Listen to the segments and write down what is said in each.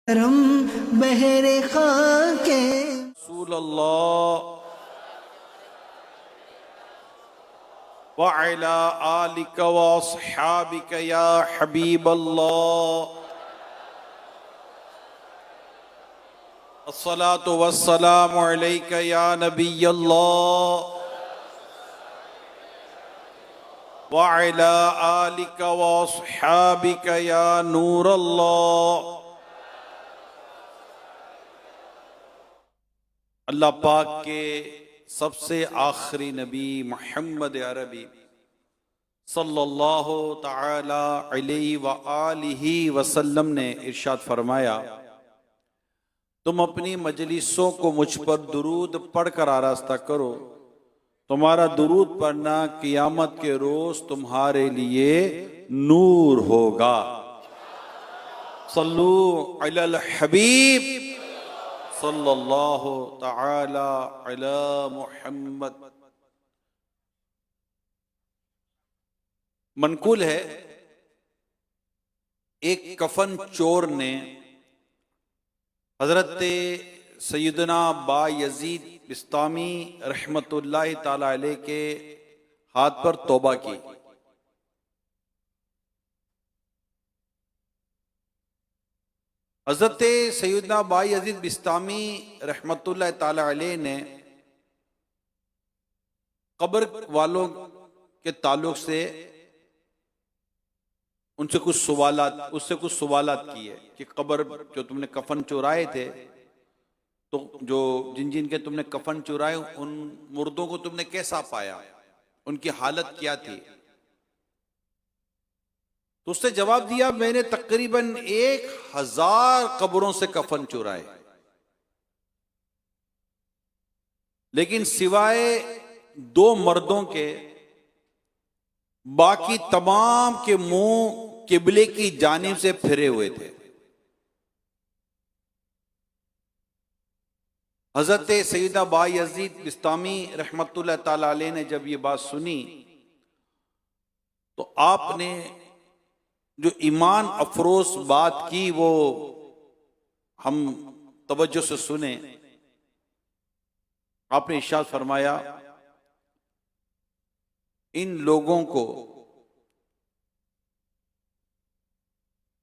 करम बहरे खाके रसूल अल्लाह व अला आलिका व अस्हाबिका या हबीब अल्लाह अस्सलातु वस्सलामु अलैका या नबी अल्लाह व अला आलिका व अस्हाबिका या नूर अल्लाह। अल्लाह पाक के सबसे आखिरी नबी मोहम्मद अरबी सल्लल्लाहु ताला अलैहि व आलिहि वसल्लम ने इरशाद फरमाया, तुम अपनी मजलिसों को मुझ पर दुरूद पढ़कर आरास्ता करो, तुम्हारा दुरूद पढ़ना क़ियामत के रोज तुम्हारे लिए नूर होगा। सल्लू अलल हबीब सल्लल्लाहु ताला अला मुहम्मद। मनकुल है, एक कफन चोर ने हजरत सैयदना बायजीद बिस्तामी रहमतुल्लाहि ताला अलैह के हाथ पर तौबा की। हजरत सैयदना बायजीद बिस्तामी रहमतुल्लाहि ताला अलैह ने कब्र वालों के ताल्लुक से उससे कुछ सवालात किए कि कब्र जो तुमने कफन चुराए थे, तो जो जिन जिन के तुमने कफन चुराए उन मुर्दों को तुमने कैसा पाया, उनकी हालत क्या थी। तो उसने जवाब दिया, मैंने तकरीबन 1000 कब्रों से कफन चुराए, लेकिन सिवाय 2 मर्दों के बाकी तमाम के मुंह किबले की जानिब से फिरे हुए थे। हजरत सैयदा बायजीद बिस्तामी रहमतुल्लाह ताला अलैह ने जब ये बात सुनी तो आपने जो ईमान अफरोज बात की वो हम तवज्जो से सुने। आपने इरशाद फरमाया, इन लोगों को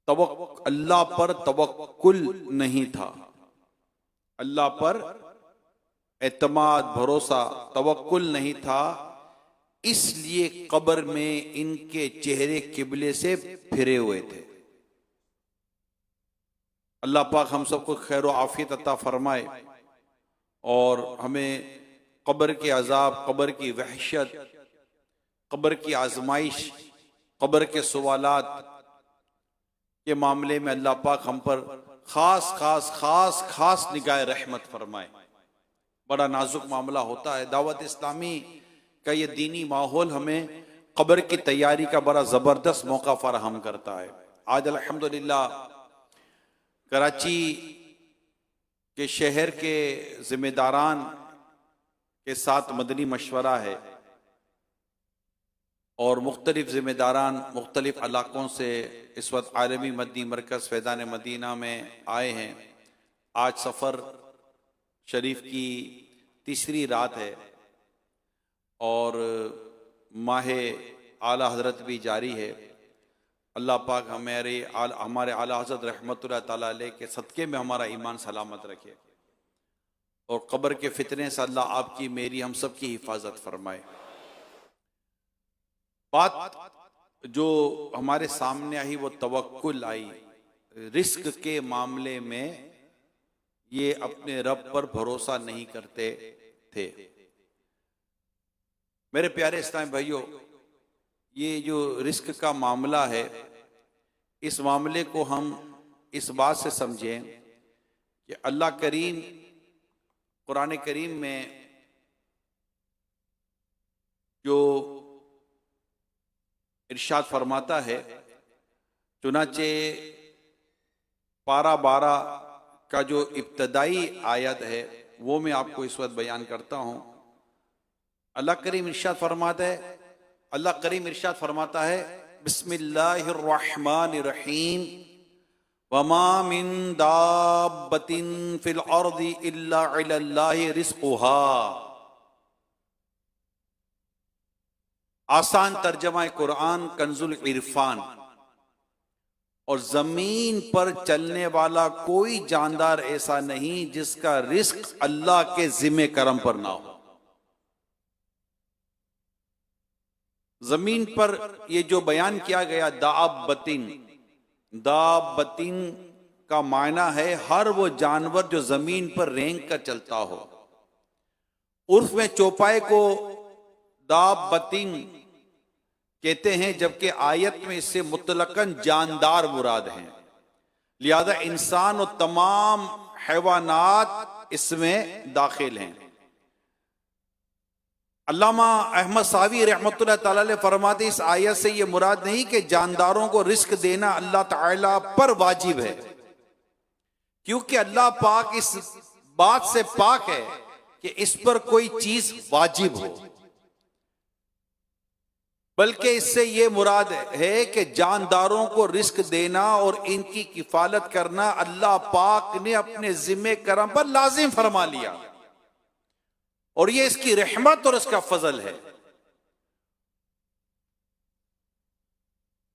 अल्लाह पर तवक्कुल नहीं था, अल्लाह पर एतमाद भरोसा तवक्कुल नहीं था, इसलिए कब्र में इनके चेहरे किबले से फिरे हुए थे। अल्लाह पाक हम सबको खैर व आफियत अता फरमाए और हमें कब्र के अजाब, कब्र की वहशत, कब्र की आजमाइश, कब्र के सवालात के मामले में अल्लाह पाक हम पर खास खास खास खास निगाह रहमत फरमाए। बड़ा नाजुक मामला होता है। दावत इस्लामी का ये दीनी माहौल हमें कब्र की तैयारी का बड़ा ज़बरदस्त मौका फराहम करता है। आज अल्हम्दुलिल्लाह कराची के शहर के जिम्मेदारान के साथ मदनी मशवरा है और मुख्तलिफ जिम्मेदारान मुख्तलिफ इलाकों से इस वक्त आलमी मदनी मरकज़ फैज़ान मदीना में आए हैं। आज सफ़र शरीफ की तीसरी रात है और माह आला हज़रत भी जारी है। अल्लाह पाक हमारे आला हज़रत रहमतुल्लाह ताला अलैह के सदक़े में हमारा ईमान सलामत रखे और कब्र के फितने से अल्लाह आपकी मेरी हम सब की हिफाजत फरमाए। बात जो हमारे सामने आई वो तवक्कुल आई। रिस्क के मामले में ये अपने रब पर भरोसा नहीं करते थे। मेरे प्यारे इस्लामी भाइयों, ये जो रिस्क का मामला है, इस मामले को हम इस बात से समझें कि अल्लाह करीम कुरान करीम में जो इरशाद फरमाता है, चुनाचे पारा 12 का जो इब्तदाई आयत है वो मैं आपको इस वक्त बयान करता हूँ। अल्लाह करीम इरशाद फरमाता है, बिस्मिल्लाहिर्रहमानिर्रहीम वमा मिन दाब्बतिन फिल अर्दि इल्ला अलल्लाहि रिज़्क़ुहा। आसान तर्जमा कुरान कंजुल इरफान। और जमीन पर चलने वाला कोई जानदार ऐसा नहीं जिसका रिस्क अल्लाह के जिम्मे करम पर ना हो। जमीन पर ये जो बयान किया गया दाब्बतिन, दाब्बतिन का मायना है हर वो जानवर जो जमीन पर रेंग कर चलता हो। उर्फ में चौपाए को दाब्बतिन कहते हैं, जबकि आयत में इससे मुतलकन जानदार मुराद हैं। लिहाजा इंसान और तमाम हैवानात इसमें दाखिल हैं। अल्लामा अहमद सावी रहमतुल्लाह तआला अलैह फरमाते इस आयत से ये मुराद नहीं कि जानदारों को रिस्क देना अल्लाह ताला पर वाजिब है, क्योंकि अल्लाह पाक इस बात से पाक है कि इस पर कोई चीज वाजिब हो, बल्कि इससे ये मुराद है कि जानदारों को रिस्क देना और इनकी किफालत करना अल्लाह पाक ने अपने जिम्मे करम पर लाजिम फरमा लिया, और ये इसकी रहमत और इसका फजल है।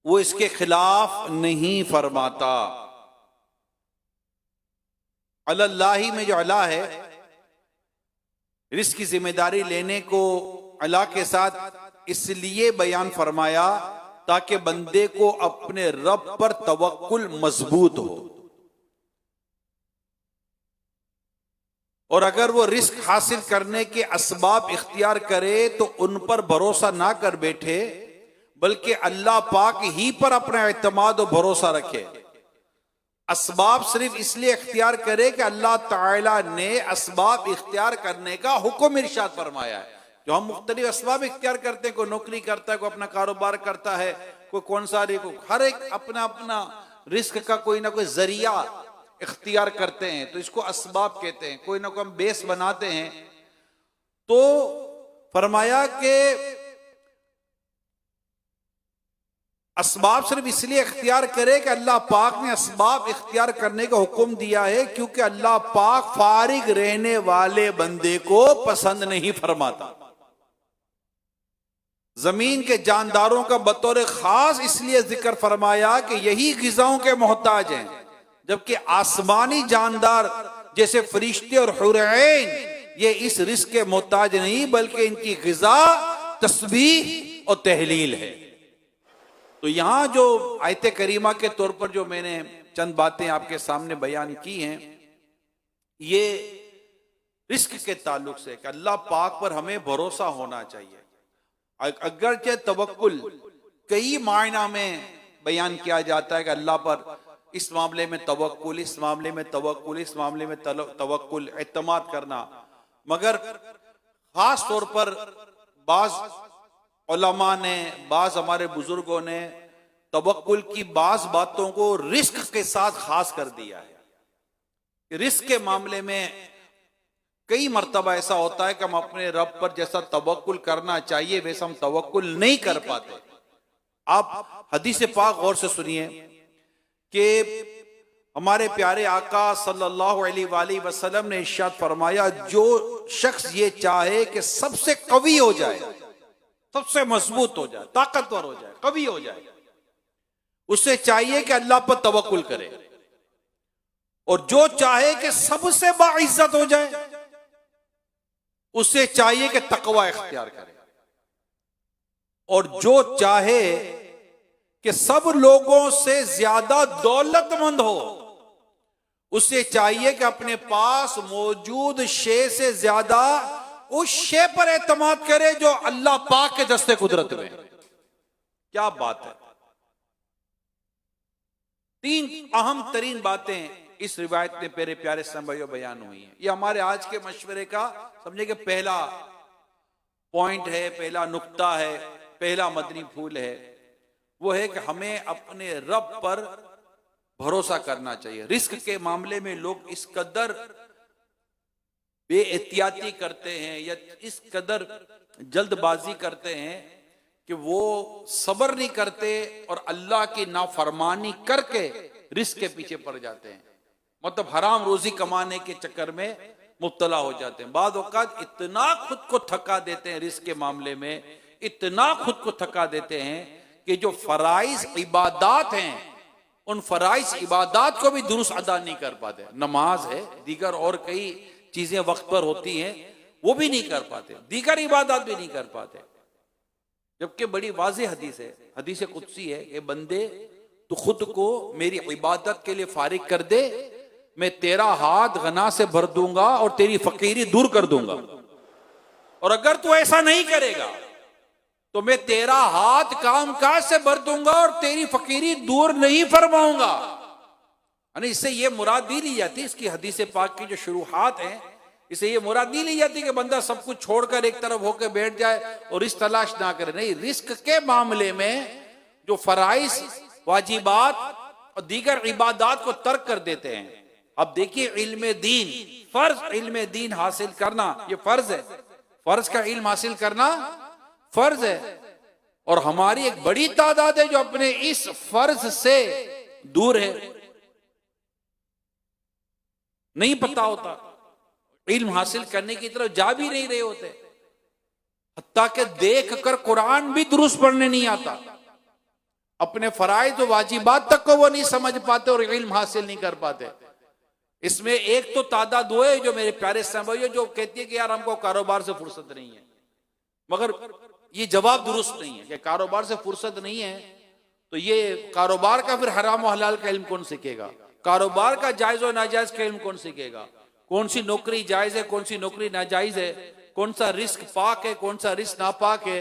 वो इसके खिलाफ नहीं फरमाता। अल्लाही में जो अला है, रिस्क की जिम्मेदारी लेने को अला के साथ इसलिए बयान फरमाया ताकि बंदे को अपने रब पर तवक्कुल मजबूत हो, और अगर वो रिस्क हासिल करने के असबाब इख्तियार करे तो उन पर भरोसा ना कर बैठे, बल्कि अल्लाह पाक ही पर अपना एतमाद और भरोसा रखे। असबाब सिर्फ इसलिए इख्तियार करे कि अल्लाह ताला ने असबाब इख्तियार करने का हुक्म इरशाद फरमाया है। जो हम मुख्तलिफ असबाब इख्तियार करते हैं, कोई नौकरी करता है, कोई अपना कारोबार करता है, कोई कौन सा, हर एक अपना अपना रिस्क का कोई ना कोई जरिया इख्तियार करते हैं, तो इसको असबाब कहते हैं। कोई ना कोई हम बेस बनाते हैं। तो फरमाया कि असबाब सिर्फ इसलिए इख्तियार करे कि अल्लाह पाक ने असबाब इख्तियार करने का हुक्म दिया है, क्योंकि अल्लाह पाक फारिग रहने वाले बंदे को पसंद नहीं फरमाता। जमीन के जानदारों का बतौर खास इसलिए जिक्र फरमाया कि यही गिज़ाओं के मोहताज हैं, जबकि आसमानी जानदार जैसे फरिश्ते और हुरैन ये इस रिस्क के मोहताज नहीं, बल्कि इनकी गिज़ा तस्बीह और तहलील है। तो यहां जो आयत करीमा के तौर पर जो मैंने चंद बातें आपके सामने बयान की हैं, ये रिस्क के ताल्लुक से कि अल्लाह पाक पर हमें भरोसा होना चाहिए। अगरचे तवक्कुल कई मायना में बयान किया जाता है कि अल्लाह पर इस मामले में तवक्कुल, इस मामले में तवक्कुल, इस मामले में तवक्कुल, एतमाद करना, मगर खास तौर पर बाज उलमा ने, बाज हमारे बुजुर्गों ने तवक्कुल की बाज बातों को रिस्क के साथ खास कर दिया है। रिस्क के मामले में कई मर्तबा ऐसा होता है कि हम अपने रब पर जैसा तवक्कुल करना चाहिए वैसा हम तवक्कुल नहीं कर पाते। आप हदीस पाक गौर से सुनिए कि हमारे प्यारे आका सल्लल्लाहु अलैहि वसल्लम ने इरशाद फरमाया, जो शख्स ये चाहे कि सबसे कवी हो जाए, सबसे मजबूत हो जाए, ताकतवर हो जाए, कवी हो जाए, उसे चाहिए कि अल्लाह पर तवक्कुल करे। और जो चाहे कि सबसे बाइज्जत हो जाए, उसे चाहिए कि तकवा इख्तियार करे। और जो चाहे कि सब लोगों से ज्यादा दौलतमंद हो, उसे चाहिए कि अपने पास मौजूद शे से ज्यादा उस शे पर एतमाद करे जो अल्लाह पाक के दस्ते कुदरत में। क्या बात है। तीन अहम तरीन बातें इस रिवायत में मेरे प्यारे भाइयों बयान हुई हैं। ये हमारे आज के मशवरे का समझे कि पहला पॉइंट है, पहला नुक्ता है, पहला मदनी फूल है। वो है कि हमें अपने रब पर भरोसा करना चाहिए। रिस्क के मामले में लोग इस कदर बेएहतियाती करते हैं या इस कदर जल्दबाजी करते हैं कि वो सब्र नहीं करते और अल्लाह की नाफरमानी करके रिस्क के पीछे पड़ जाते हैं, मतलब हराम रोजी कमाने के चक्कर में मुब्तला हो जाते हैं। बाद औक़ात इतना खुद को थका देते हैं रिस्क के मामले में, इतना खुद को थका देते हैं कि जो फराइज इबादात हैं उन फराइज इबादात को भी दुरुस्त अदा नहीं कर पाते। नमाज है, दीगर और कई चीजें वक्त पर होती हैं, वो भी नहीं कर पाते, दीगर इबादत भी नहीं कर पाते। जबकि बड़ी वाज़ेह हदीस है, हदीस कुदसी है कि बंदे तू खुद को मेरी इबादत के लिए फारिग कर दे, मैं तेरा हाथ गना से भर दूंगा और तेरी फकीरी दूर कर दूंगा, और अगर तू ऐसा नहीं करेगा तो मैं तेरा हाथ कामकाज से भर दूंगा और तेरी फकीरी दूर नहीं फरमाऊंगा। यानी इससे ये मुराद नहीं ली जाती, इसकी हदीस पाक की जो शुरुआत है, इसे ये मुराद नहीं ली जाती कि बंदा सब कुछ छोड़कर एक तरफ होकर बैठ जाए और रिस्क तलाश ना करे। नहीं, रिस्क के मामले में जो फराइज, वाजिबात और दीगर इबादात को तर्क कर देते हैं। अब देखिए, इल्म दीन, फर्ज इल्म दीन हासिल करना ये फर्ज है, फर्ज का इल्म हासिल करना फर्ज है, और हमारी एक बड़ी तादाद है जो अपने इस फर्ज से दूर है, नहीं पता होता, इल्म हासिल करने की तरफ जा भी नहीं रहे होते, हत्ता के देख कर कुरान भी दुरुस्त पढ़ने नहीं आता, अपने फराइज और वाजिबात तक को वो नहीं समझ पाते और इल्म हासिल नहीं कर पाते। इसमें एक तो तादाद वो है जो मेरे प्यारे समझिए जो कहती है कि यार हमको कारोबार से फुर्सत नहीं है, मगर ये जवाब दुरुस्त नहीं है कि कारोबार से फुर्सत नहीं है तो ये कारोबार का फिर हराम और हलाल का इल्म कौन सीखेगा, कारोबार का जायज और नाजायज का इल्म कौन सीखेगा, कौन सी नौकरी जायज है, कौन सी नौकरी नाजायज है, कौन सा रिस्क पाक है, कौन सा रिस्क नापाक है,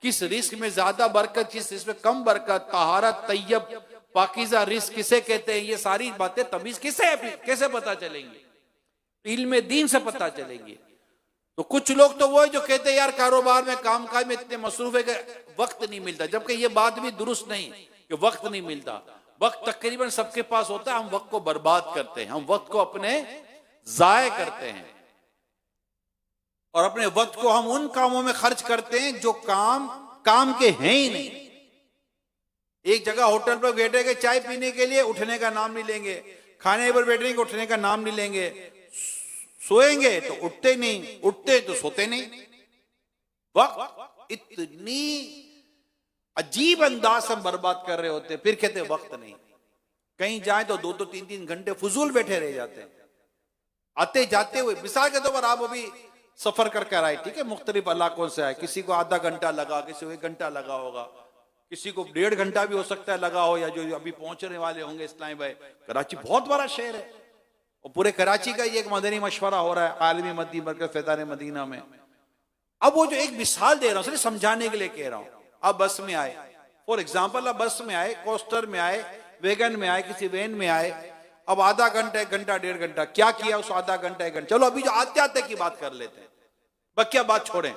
किस रिस्क में ज्यादा बरकत, किस रिस्क में कम बरकत, तहारत, तैयब, पाकीज़ा रिस्क किसे कहते हैं, ये सारी बातें तमीज कैसे पता चलेंगी, इल्म दीन से पता चलेंगी। तो कुछ लोग तो वो है जो कहते हैं यार कारोबार में कामकाज में इतने मसरूफ है कि वक्त नहीं मिलता, जबकि ये बात भी दुरुस्त नहीं कि वक्त नहीं मिलता, वक्त तकरीबन सबके पास होता है, हम वक्त को बर्बाद करते हैं, हम वक्त को अपने जाय करते हैं और अपने वक्त को हम उन कामों में खर्च करते हैं जो काम के हैं ही नहीं। एक जगह होटल पर बैठेंगे चाय पीने के लिए, उठने का नाम नहीं लेंगे, खाने पर बैठेंगे उठने का नाम नहीं लेंगे, सोएंगे तो उठते नहीं, उठते तो सोते नहीं। वक्त इतनी अजीब अंदाज हम बर्बाद कर रहे होते, फिर कहते वक्त नहीं। कहीं जाए तो 2-2 3-3 घंटे फजूल बैठे रह जाते हैं, आते जाते हुए। मिसाल के तौर पर आप अभी सफर करके आए, ठीक है, मुख्तलिफ इलाकों से आए, किसी को आधा घंटा लगा, किसी को 1 घंटा लगा होगा, किसी को 1.5 घंटा भी हो सकता है लगा हो, या जो अभी पहुंचने वाले होंगे इस्लामी भाई। कराची बहुत बड़ा शहर है और पूरे कराची का ये एक मदनी मशवरा हो रहा है आलमी मदनी मरकज फैज़ान मदीना में। अब वो जो एक मिसाल दे रहा हूं, सिर्फ समझाने के लिए कह रहा हूं। आप बस में आए, फॉर एग्जाम्पल आप बस में आए, कोस्टर में आए, वैगन में आए, किसी वैन में आए, अब आधा घंटा 1 घंटा 1.5 घंटा क्या किया उस आधा घंटा 1 घंटा। चलो अभी जो आते आते की बात कर लेते हैं, बकिया बात छोड़ें।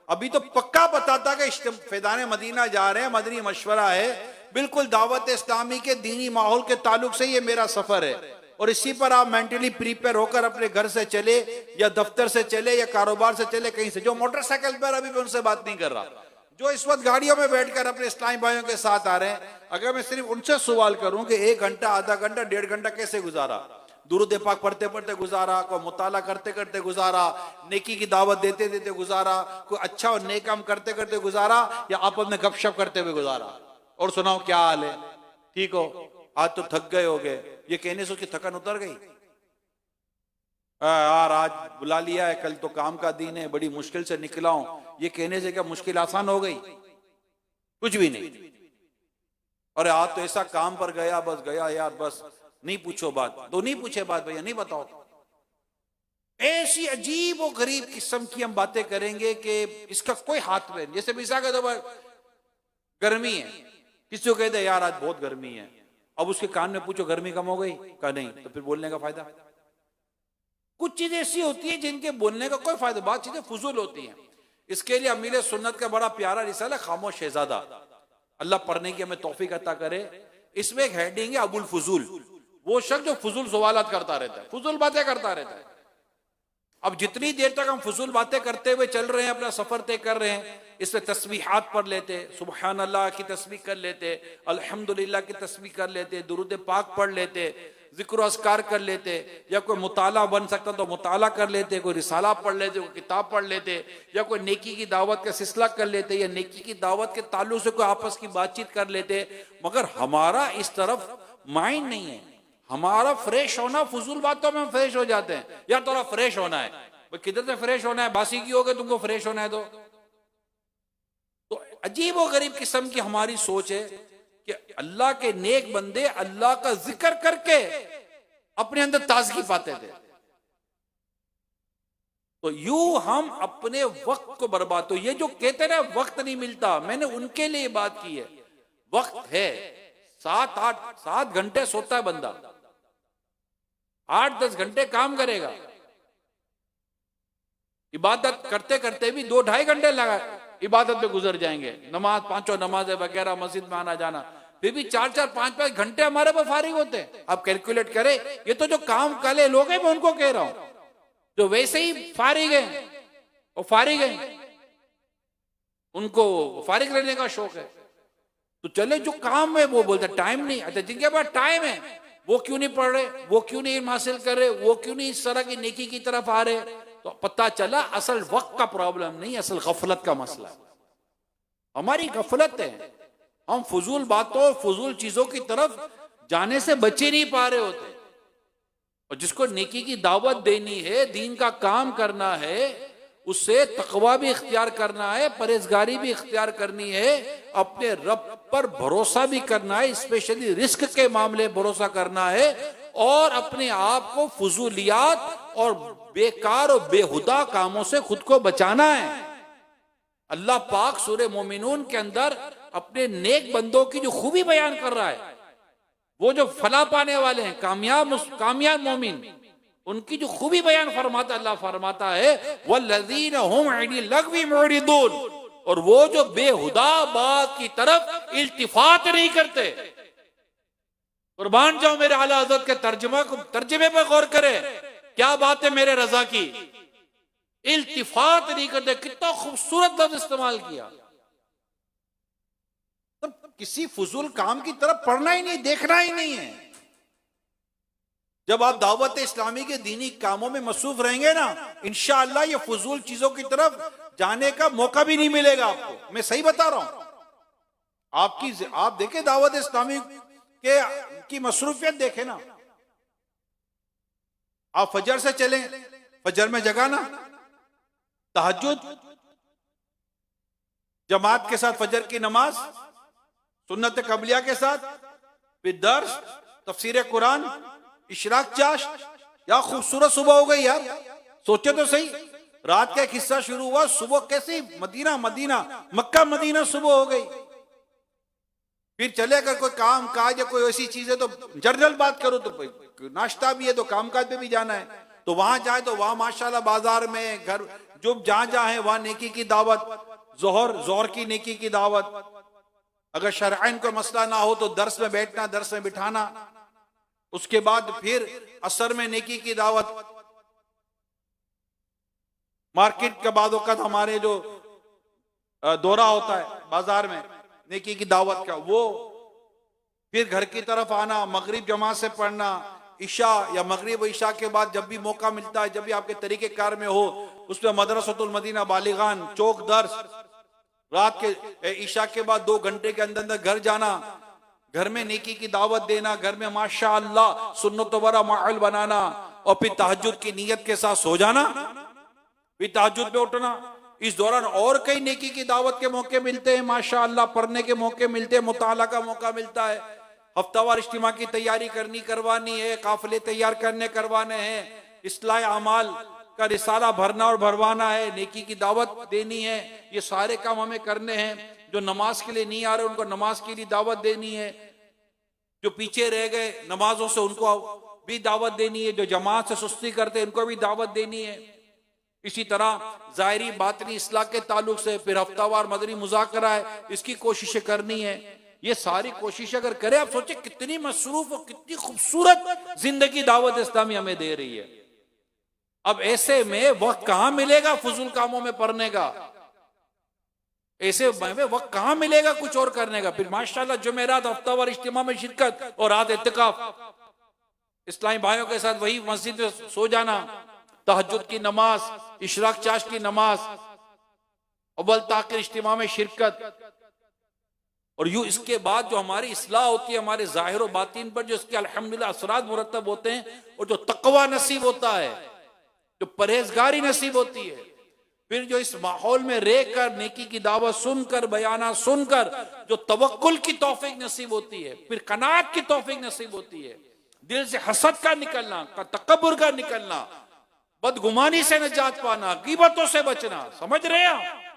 अभी तो पक्का पता था कि फैज़ान मदीना जा रहे हैं, मदनी मशवरा है, बिल्कुल दावत इस्लामी के दीनी माहौल के ताल्लुक से ये मेरा सफर है, और इसी पर आप मेंटली प्रिपेयर होकर अपने घर से चले या दफ्तर से चले या कारोबार से चले, कहीं से। जो मोटरसाइकिल पर, अभी मैं उनसे बात नहीं कर रहा, जो इस वक्त गाड़ियों में बैठकर अपने इस्लामी भाइयों के साथ आ रहे हैं, अगर मैं सिर्फ उनसे सवाल करूं कि 1 घंटा, आधा घंटा, 1.5 घंटा कैसे गुजारा, दुरूद पाक पढ़ते पढ़ते गुजारा, कोई मुताला करते करते गुजारा, नेकी की दावत देते देते गुजारा, कोई अच्छा और नेक काम करते करते गुजारा, या आप अपने गपशप करते हुए गुजारा, और सुनाओ क्या हाल है, ठीक हो, आज तो थक गए होगे, ये कहने से उसकी थकन उतर गई। यार आज बुला लिया है, कल तो काम का दिन है, बड़ी मुश्किल से निकला हूं, ये कहने से क्या मुश्किल आसान हो गई? कुछ भी नहीं। और आज तो ऐसा काम पर गया, बस गया यार, बस नहीं पूछो बात, तो नहीं पूछे बात भैया, नहीं बताओ। ऐसी अजीब और गरीब किस्म की हम बातें करेंगे कि इसका कोई हाथ में। जैसे मिसाल के तौर पर गर्मी है, किसी को कहते यार आज बहुत गर्मी है, अब उसके कान में पूछो गर्मी कम हो गई का, नहीं, तो फिर बोलने का फायदा। कुछ चीजें ऐसी होती है जिनके बोलने का कोई फायदा, बात चीजें फजूल होती हैं। इसके लिए अमीर सुन्नत का बड़ा प्यारा रिसाला खामोश शहजादा, अल्लाह पढ़ने की हमें तौफीक अता करे। इसमें एक हेडिंग है अबुल फजूल, वो शख्स जो फजूल सवालात करता रहता है, फजूल बातें करता रहता है। अब जितनी देर तक हम फजूल बातें करते हुए चल रहे हैं, अपना सफर तय कर रहे हैं, इसमें तस्बीहात पढ़ लेते, सुबहान अल्लाह की तस्बीह कर लेते, अल्हम्दुलिल्लाह की तस्बीह कर लेते, दुरूद पाक पढ़ लेते, जिक्र अस्कार कर लेते, या कोई मुताला बन सकता तो मुताला कर लेते, कोई रिसाला पढ़ लेते, कोई किताब पढ़ लेते, या कोई नेकी की दावत का सिलसिला कर लेते, या नेकी की दावत के ताल्लुक से कोई आपस की बातचीत कर लेते। मगर हमारा इस तरफ माइंड नहीं है। हमारा फ्रेश होना, फजूल बातों में हम फ्रेश हो जाते हैं। यार थोड़ा फ्रेश होना है, भाई किधर से फ्रेश होना है, बासी की हो गए, तुमको फ्रेश होना है तो अजीब और गरीब किस्म की हमारी सोच है कि अल्लाह के नेक बंदे अल्लाह का जिक्र करके अपने अंदर ताजगी पाते थे। तो यूं हम अपने वक्त को बर्बाद, तो ये जो कहते ना वक्त नहीं मिलता, मैंने उनके लिए बात की है। वक्त है, 7 घंटे सोता है बंदा, 8-10 घंटे काम करेगा, इबादत करते करते भी 2-2.5 घंटे लगा इबादत में गुजर जाएंगे, नमाज, 5 नमाजें वगैरह, मस्जिद में आना जाना, फिर भी 4-4, 5-5 घंटे हमारे पर फारिग होते हैं। आप कैलकुलेट करें, ये तो जो काम काले लोग हैं, मैं उनको कह रहा हूं, जो वैसे ही फारिग हैं, वो फारिग हैं, उनको फारिग रहने का शौक है। तो चले जो काम है वो बोलते टाइम नहीं। अच्छा, जिनके पास टाइम है वो क्यों नहीं पढ़ रहे, वो क्यों नहीं इल्म हासिल कर रहे, वो क्यों नहीं इस तरह की नेकी की तरफ आ रहे? तो पता चला असल वक्त का प्रॉब्लम नहीं, असल गफलत का मसला है। हमारी गफलत है, हम फजूल बातों, फजूल चीजों की तरफ जाने से बचे नहीं पा रहे होते। और जिसको नेकी की दावत देनी है, दीन का काम करना है, उससे तकवा भी इख्तियार करना है, परहेजगारी भी इख्तियार करनी है, अपने रब पर भरोसा भी करना है, स्पेशली रिस्क के मामले भरोसा करना है, और अपने आप को फजूलियात और बेकार और बेहुदा कामों से खुद को बचाना है। अल्लाह पाक सूरे मोमिनून के अंदर अपने नेक बंदों की जो खूबी बयान कर रहा है, वो जो फला पाने वाले हैं, कामयाब मोमिन, उनकी जो खूबी बयान फरमाता, अल्लाह फरमाता है वल्लज़ीना हुम अनिल लग़वी मुरिदून, और वो जो बेहुदा बात की तरफ इल्तिफात नहीं करते। कुर्बान जाओ मेरे आला हज़रत के तर्जमे पर गौर करें, क्या बात है मेरे रजा की, इल्तिफात नहीं करते। कितना खूबसूरत लफ्ज़ इस्तेमाल किया। तब किसी फजूल काम की तरफ पढ़ना ही नहीं, देखना ही नहीं है। जब आप दावत इस्लामी के दीनी कामों में मसरूफ रहेंगे ना, इंशाअल्लाह ये फजूल चीजों की तरफ जाने का मौका भी नहीं मिलेगा आपको। मैं सही बता रहा हूं। आप देखें दावत इस्लामी की मसरूफियत देखें ना। आप फजर से चलें, फजर में जगाना, तहज्जुद, जमात के साथ फजर की नमाज, सुन्नत कबलिया के साथ, फिर दर्स, तफसीर कुरान, इशराक चाश। या खूबसूरत सुबह हो गई यार, सोचे तो सही। रात का एक हिस्सा शुरू हुआ, सुबह कैसी मदीना मक्का मदीना सुबह हो गई। फिर चले अगर कोई काम काज या कोई ऐसी चीज है तो जनरल बात करो, तो नाश्ता भी है तो काम काज पे भी जाना है, तो वहां जाए तो वहां माशाल्लाह बाजार में, घर जो जहां है वहां नेकी की दावत, जोहर की नेकी की दावत। अगर शरअन कोई मसला ना हो तो दर्स में बैठना, दर्स में बिठाना। उसके बाद फिर असर में नेकी की दावत। मार्केट के बाद वक्त हमारे जो दौरा होता है बाजार में नेकी की दावत का, वो फिर घर की तरफ आना, मगरिब जमात से पढ़ना, इशा या मगरिब इशा के बाद जब भी मौका मिलता है, जब भी आपके तरीके कार में हो, उसमें मदरसतुल मदीना बालिगान चौक दर्स, रात के इशा के बाद 2 घंटे के अंदर अंदर घर जाना, घर में नेकी की दावत देना, घर में माशाअल्लाह सुन्नत वरा माहौल बनाना, और फिर तहज्जुद की नीयत के साथ सो जाना, फिर तहज्जुद में उठना। इस दौरान और कई नेकी की दावत के मौके मिलते हैं, माशाअल्लाह पढ़ने के मौके मिलते हैं, मुताला का मौका मिलता है, हफ्तावार इज्तिमा की तैयारी करवानी है, काफिले तैयार करवाने हैं, इस्लाह अमाल का रिसाला भरना और भरवाना है, नेकी की दावत देनी है। ये सारे काम हमें करने हैं। जो नमाज के लिए नहीं आ रहे उनको नमाज के लिए दावत देनी है, जो पीछे रह गए नमाजों से उनको भी दावत देनी है, जो जमात से सुस्ती करते हैं उनको भी दावत देनी है। इसी तरह जाहिरी बातनी इस्लाह के ताल्लुक से फिर हफ्तावार मदनी मुज़ाकरा है, इसकी कोशिशें करनी है। ये सारी कोशिश अगर करें, आप सोचे कितनी मसरूफ और कितनी खूबसूरत जिंदगी दावत इस्लामी हमें दे रही है। अब ऐसे में वक्त कहां मिलेगा फजूल कामों में पढ़ने का, ऐसे में वक्त कहां मिलेगा कुछ और करने का। फिर माशाल्लाह जुमेरात हफ्तावार इज्तिमा में शिरकत और रात इत्तिकाफ, इस्लामी भाइयों के साथ वही मस्जिद में सो जाना, तहज्जुद की नमाज, इशराक चाश की नमाज, अव्वल ताखिर इज्तिमा में शिरकत, और यूं इसके बाद जो हमारी इस्लाह होती है हमारे जाहिर और बातिन पर, जो इसके अल्हम्दुलिल्लाह असरात मुरतब होते हैं, और जो तकवा नसीब होता है, जो परहेजगारी नसीब होती है, फिर जो इस माहौल में रहकर नेकी की दावत सुनकर, बयाना सुनकर जो तवक्कुल की तौफीक नसीब होती है, फिर कनात की तौफीक नसीब होती है, दिल से हसद का निकलना, का तकब्बुर का निकलना, बदगुमानी से निजात पाना, गीबतों से बचना। समझ रहे हैं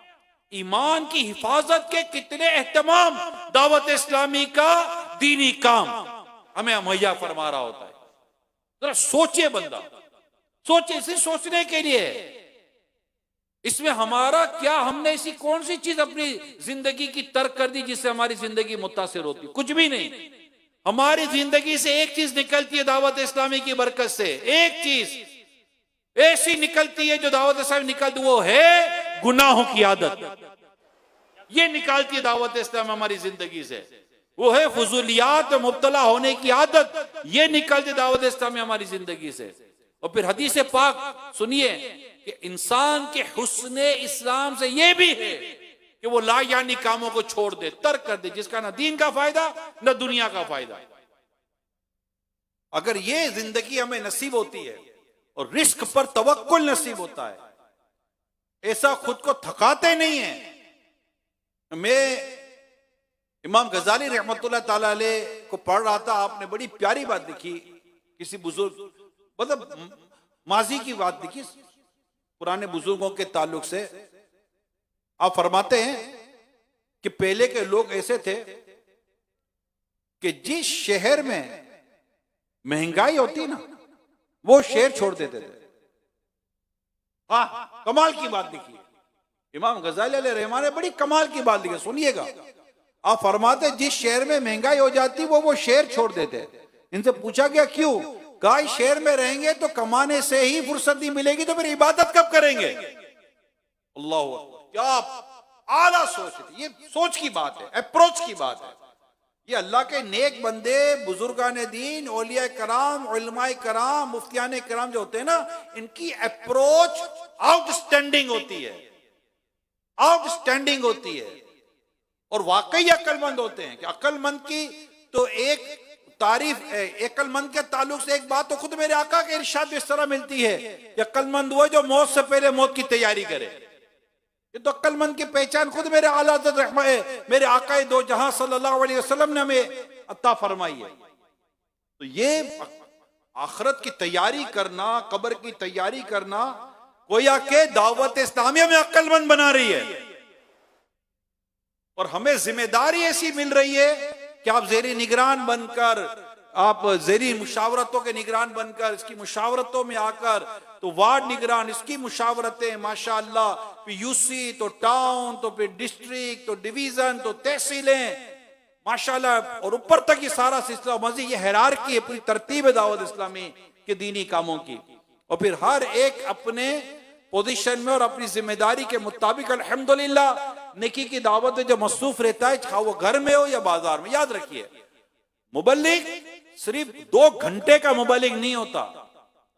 ईमान की हिफाजत के कितने एहतमाम दावत इस्लामी का दीनी काम हमें मुहैया फरमा रहा होता है। जरा सोचिए, बंदा सोचे, इसे सोचने के लिए इसमें हमारा क्या, हमने ऐसी कौन सी चीज अपनी जिंदगी की तर्क कर दी जिससे हमारी जिंदगी मुतासिर होती? कुछ भी नहीं। हमारी जिंदगी से एक चीज निकलती है दावत इस्लामी की बरकत से, एक चीज ऐसी निकलती है जो दावत इस्लामी निकलती, वो है गुनाहों की आदत। ये निकालती है दावत इस्लाम हमारी जिंदगी से, वो है फजूलियात में मुब्तला होने की आदत, ये निकलती दावत इस्लाम हमारी जिंदगी से। और फिर हदीस पाक सुनिए कि इंसान के हुस्ने इस्लाम से ये भी है कि वो लायानी कामों को छोड़ दे, तर्क कर दे, जिसका ना दीन का फायदा ना दुनिया का फायदा। अगर ये जिंदगी हमें नसीब होती है और रिस्क पर तवक्कुल नसीब होता है, ऐसा खुद को थकाते नहीं है। मैं इमाम गजाली रहमतुल्लाह ताला अलैह को पढ़ रहा था, आपने बड़ी प्यारी बात लिखी, किसी बुजुर्ग, मतलब माजी की बात लिखी पुराने बुजुर्गों के ताल्लुक से। आप फरमाते हैं कि पहले के लोग ऐसे थे कि जिस शहर में महंगाई होती ना, वो शहर छोड़ देते थे। हाँ, कमाल की बात लिखी इमाम गजाली अलैहि रहमान ने, बड़ी कमाल की बात लिखी, सुनिएगा। आप फरमाते जिस शहर में महंगाई हो जाती वो शहर छोड़ देते। इनसे पूछा गया क्यों? कहा इस शहर में रहेंगे तो कमाने से ही फुर्सत नहीं मिलेगी, तो फिर इबादत कब करेंगे? अल्लाह अकबर, क्या आला सोच है, ये सोच की बात है, अप्रोच की बात है। ये अल्लाह के नेक बंदे, बुजुर्गान दीन, औलिया कराम, उलमाए कराम, मुफ्तियान कराम जो होते हैं ना, इनकी अप्रोच आउटस्टैंडिंग होती है, आउटस्टैंडिंग होती है, और वाकई अक्लमंद होते हैं। कि अक्लमंद की तो एक तारीफ, अक्लमंद के ताल्लुक से एक बात तो खुद मेरे आका के इरशाद इस तरह मिलती है कि अक्लमंद वो जो मौत से पहले मौत की तैयारी करे। ये तो अक्लमंद की पहचान खुद मेरे आला हज़रत मेरे आका दो जहां सल्लल्लाहु अलैहि वसल्लम ने हमें अता फरमाई है। तो ये आखिरत की तैयारी करना, कब्र की तैयारी करना, गोया के दावत इस्लामिया में अक्लमंद बना रही है। और हमें जिम्मेदारी ऐसी मिल रही है कि आप जेरी निगरान बनकर, आप जेरी मुशावरतों के निगरान बनकर, इसकी मुशावरतों में आकर, तो वार्ड निगरान, इसकी मुशावरतें माशाअल्लाह, फिर यूसी, तो टाउन, तो फिर डिस्ट्रिक्ट, तो डिवीजन, तो तहसीलें माशाअल्लाह, और ऊपर तक ये सारा सिलसिला मजीद, ये हिरारकी है, पूरी तरतीब है दावत इस्लामी के दीनी कामों की। और फिर हर एक अपने पोजीशन में और अपनी जिम्मेदारी के मुताबिक अल्हम्दुलिल्लाह नेकी की दावत में जो मसरूफ रहता है, चाहे वो घर में हो या बाजार में। याद रखिए, मुबल्लिग सिर्फ 2 घंटे का मुबल्लिग नहीं होता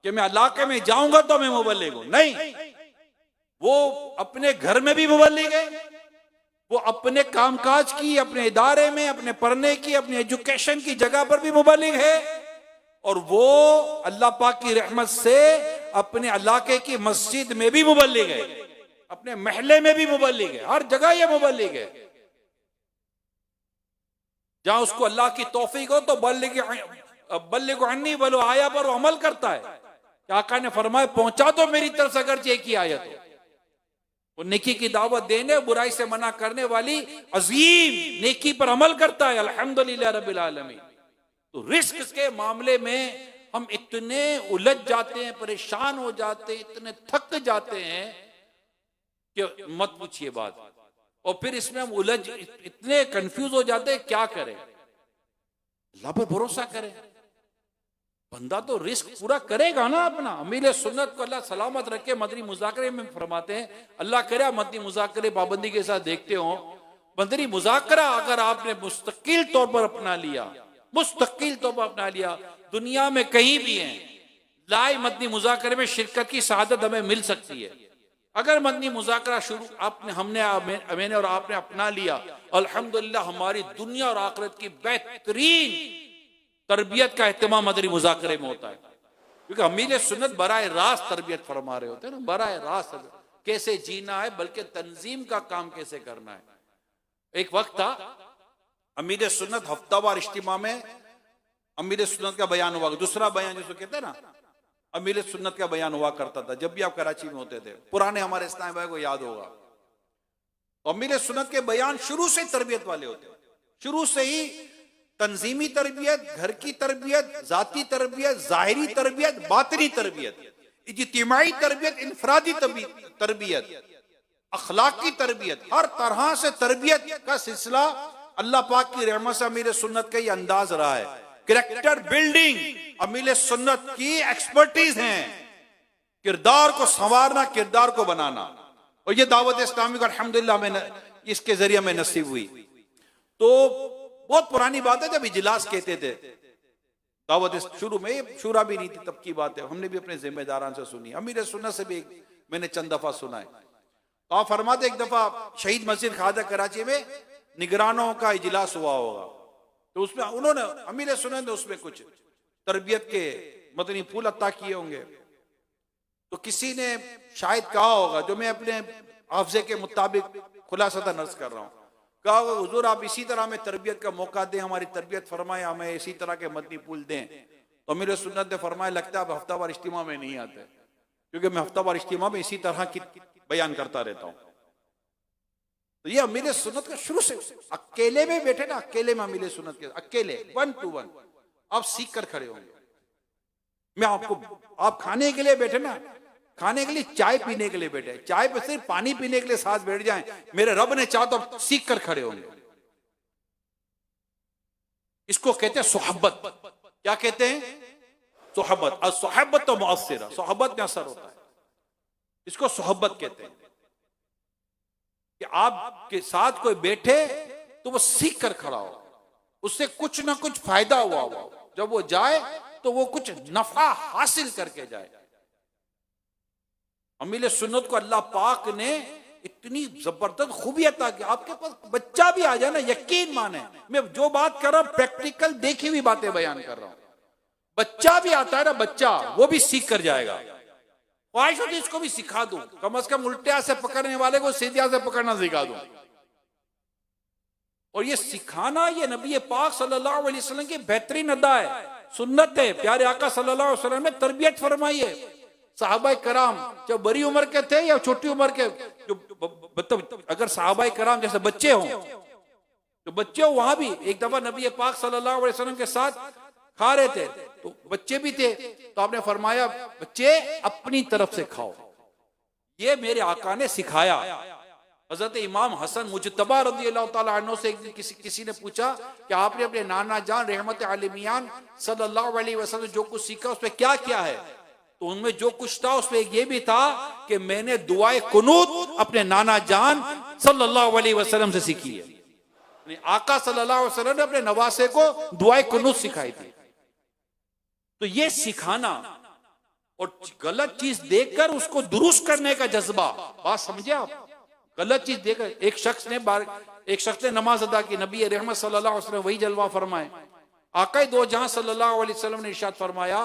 कि मैं इलाके में जाऊंगा तो मैं मुबल्लिग हूं, नहीं। वो अपने घर में भी मुबल्लिग है, वो अपने कामकाज की, अपने इदारे में, अपने पढ़ने की, अपने एजुकेशन की जगह पर भी मुबल्लिग है, और वो अल्लाह पाक की रहमत से अपने इलाके की मस्जिद में भी मुबल्लिग है, अपने महल्ले में भी मुबल्लिग है, हर जगह ये मुबल्लिग है। जहां उसको अल्लाह की तौफीक हो तो बल्लिग अन्नी वलो आया पर वो अमल करता है। आका ने फरमाया पहुंचा तो मेरी तरफ से अगर एक ही आयत हो। वो नेकी की दावत देने, बुराई से मना करने वाली अजीम नेकी पर अमल करता है। अल्हम्दुलिल्लाह रब्बिल आलमीन। तो रिस्क के मामले में हम इतने उलझ जाते हैं, परेशान हो जाते हैं, इतने थक जाते हैं कि मत पूछिए बात। और फिर इसमें हम इतने कंफ्यूज हो जाते हैं, क्या करें? अल्लाह पर भरोसा करें, बंदा तो रिस्क पूरा करेगा ना अपना। अमीर सुन्नत को अल्लाह सलामत रखे, मदनी मुज़ाकरे में फरमाते हैं, अल्लाह करे मदनी मुज़ाकरे पाबंदी के साथ देखते हो। मदनी मुज़ाकरा अगर आपने मुस्तकिल तौर पर अपना लिया, मुस्तकिल तौर पर अपना लिया, दुनिया में कहीं भी है लाए मदनी मुज़ाकरे में शिरकत की शहादत हमें मिल सकती है। अगर मदनी मुज़ाकरा शुरू मैंने और आपने अपना लिया, अल्हम्दुलिल्लाह हमारी दुनिया और आखिरत की बेहतरीन तरबियत का एहतमाम मदनी मुज़ाकरे में होता है। क्योंकि अमीर सुन्नत बराए रास्त तरबियत फरमा रहे होते हैं ना, बराए रास्त कैसे जीना है, बल्कि तंजीम का काम कैसे करना है। एक वक्त था अमीर सुन्नत हफ्तावार इज्तिमा में अमीर सुन्नत का बयान हुआ, दूसरा बयान जिसको कहते हैं ना, अमीर सुन्नत का बयान हुआ करता था जब भी आप कराची में होते थे। पुराने हमारे इस्लामी भाई को याद होगा, अमीर सुन्नत के बयान शुरू से तरबियत वाले होते, शुरू से ही तंजीमी तरबियत, घर की तरबियत, जाती तरबियत, जाहिरी तरबियत, बातनी तरबियत, इज्तिमाई तरबियत, इनफरादी तरबियत, अखलाकी तरबियत, हर तरह से तरबियत का सिलसिला अल्लाह पाक की रहमत से अमीर सुन्नत का ये अंदाज रहा है। कैरेक्टर बिल्डिंग अमीर सुन्नत की एक्सपर्टीज है, किरदार को संवारना, किरदार को बनाना। और ये दावत इस्लामी को अल्हम्दुलिल्लाह में इसके जरिए में नसीब हुई। तो बहुत पुरानी बात है, जब इजलास कहते थे दावत, शुरू में शूरा भी नहीं थी तब की बात है, हमने भी अपने जिम्मेदारान से सुनी, अमीर सुन्नत से भी मैंने चंद दफा सुना है। तो आप फरमाते एक दफा शहीद मस्जिद खादा कराची में निगरानों का इजलास हुआ होगा, तो उसमें उन्होंने अमीर सुन्नत ने उसमें कुछ तरबियत के मदनी फूल अता किए होंगे। तो किसी ने शायद कहा होगा, जो मैं अपने हाफजे के मुताबिक खुलासा नर्ज कर रहा हूँ, कहा हुजूर आप इसी तरह हमें तरबियत का मौका दें, हमारी तरबियत फरमाएं, हमें इसी तरह के मदनी फूल दें। तो अमीर सुन्नत ने फरमाया लगता है आप हफ्तावार इज्तिमा में नहीं आते, क्योंकि मैं हफ्तावार इज्तिमा में इसी तरह की बयान करता रहता हूँ। तो ये अमीर सुन्नत का शुरू से, अकेले में बैठे ना, अकेले में अमीर सुन्नत के अकेले 1 to 1 आप सीख कर खड़े होंगे। मैं आपको, आप खाने के लिए बैठे ना, खाने के लिए, चाय पीने के लिए बैठे, चाय पे सिर्फ पानी पीने के लिए साथ बैठ जाएं, मेरे रब ने चाहा तो सीख कर खड़े होंगे। इसको कहते हैं सोहब्बत। क्या कहते हैं? सोहब्बत। और सोहब्बत तो मुअस्सिरा, सोहब्बत में असर होता है, इसको सोहब्बत कहते हैं कि आपके साथ कोई बैठे तो वो सीख कर खड़ा हो, उससे कुछ ना कुछ फायदा हुआ हो, जब वो जाए तो वो कुछ नफा हासिल करके जाए। अमीर सुन्नत को अल्लाह पाक ने इतनी जबरदस्त खूबी अता कि आपके पास बच्चा भी आ जाए ना, यकीन माने मैं जो बात कर रहा हूं प्रैक्टिकल देखी हुई बातें बयान कर रहा हूं। बच्चा भी आता है ना, बच्चा वो भी सीख कर जाएगा। ख्वाहिश होती इसको भी सिखा दूं, कम से कम उल्टे हाथ से पकड़ने वाले को सीधे हाथ से पकड़ना सिखा दूं। और ये सिखाना ये नबी पाक सल्लल्लाहु अलैहि वसल्लम की बेहतरीन अदा है, सुन्नत है। प्यारे आका सल्लल्लाहु अलैहि वसल्लम ने तरबियत फरमाई है। सहाबाए कराम जब बड़ी उम्र के थे या छोटी उम्र के, जो मतलब अगर सहाबाए कराम जैसे बच्चे हों, तो बच्चे हो वहां भी एक दफा नबी पाक सल्लल्लाहु अलैहि वसल्लम के साथ खा रहे थे, तो बच्चे भी थे, तो आपने फरमाया बच्चे अपनी तरफ से खाओ, ये मेरे आका ने सिखाया। हजरत इमाम हसन मुजतबा रज़ियल्लाहु ताला अन्हु से एक दिन किसी ने पूछा कि आपने अपने नाना जान रहमत आलमियान सल्लल्लाहु अलैहि वसल्लम जो कुछ सीखा उसमें क्या क्या है? तो उनमें जो कुछ था उसमें ये भी था कि मैंने दुआए कुनूत अपने नाना जान सल्लल्लाहु अलैहि वसल्लम से सीखी है। आका सल्लल्लाहु अलैहि वसल्लम ने अपने नवासे को दुआए कुनूत सिखाई थी। तो ये सिखाना और गलत चीज देखकर उसको दुरुस्त करने का जज्बा, बात समझे आप? गलत चीज देखकर एक शख्स ने नमाज अदा की, नबी रहमत सल्लल्लाहु अलैहि वसल्लम वही जलवा फरमाए। आका दो जहां सल्लल्लाहु अलैहि वसल्लम ने इरशाद फरमाया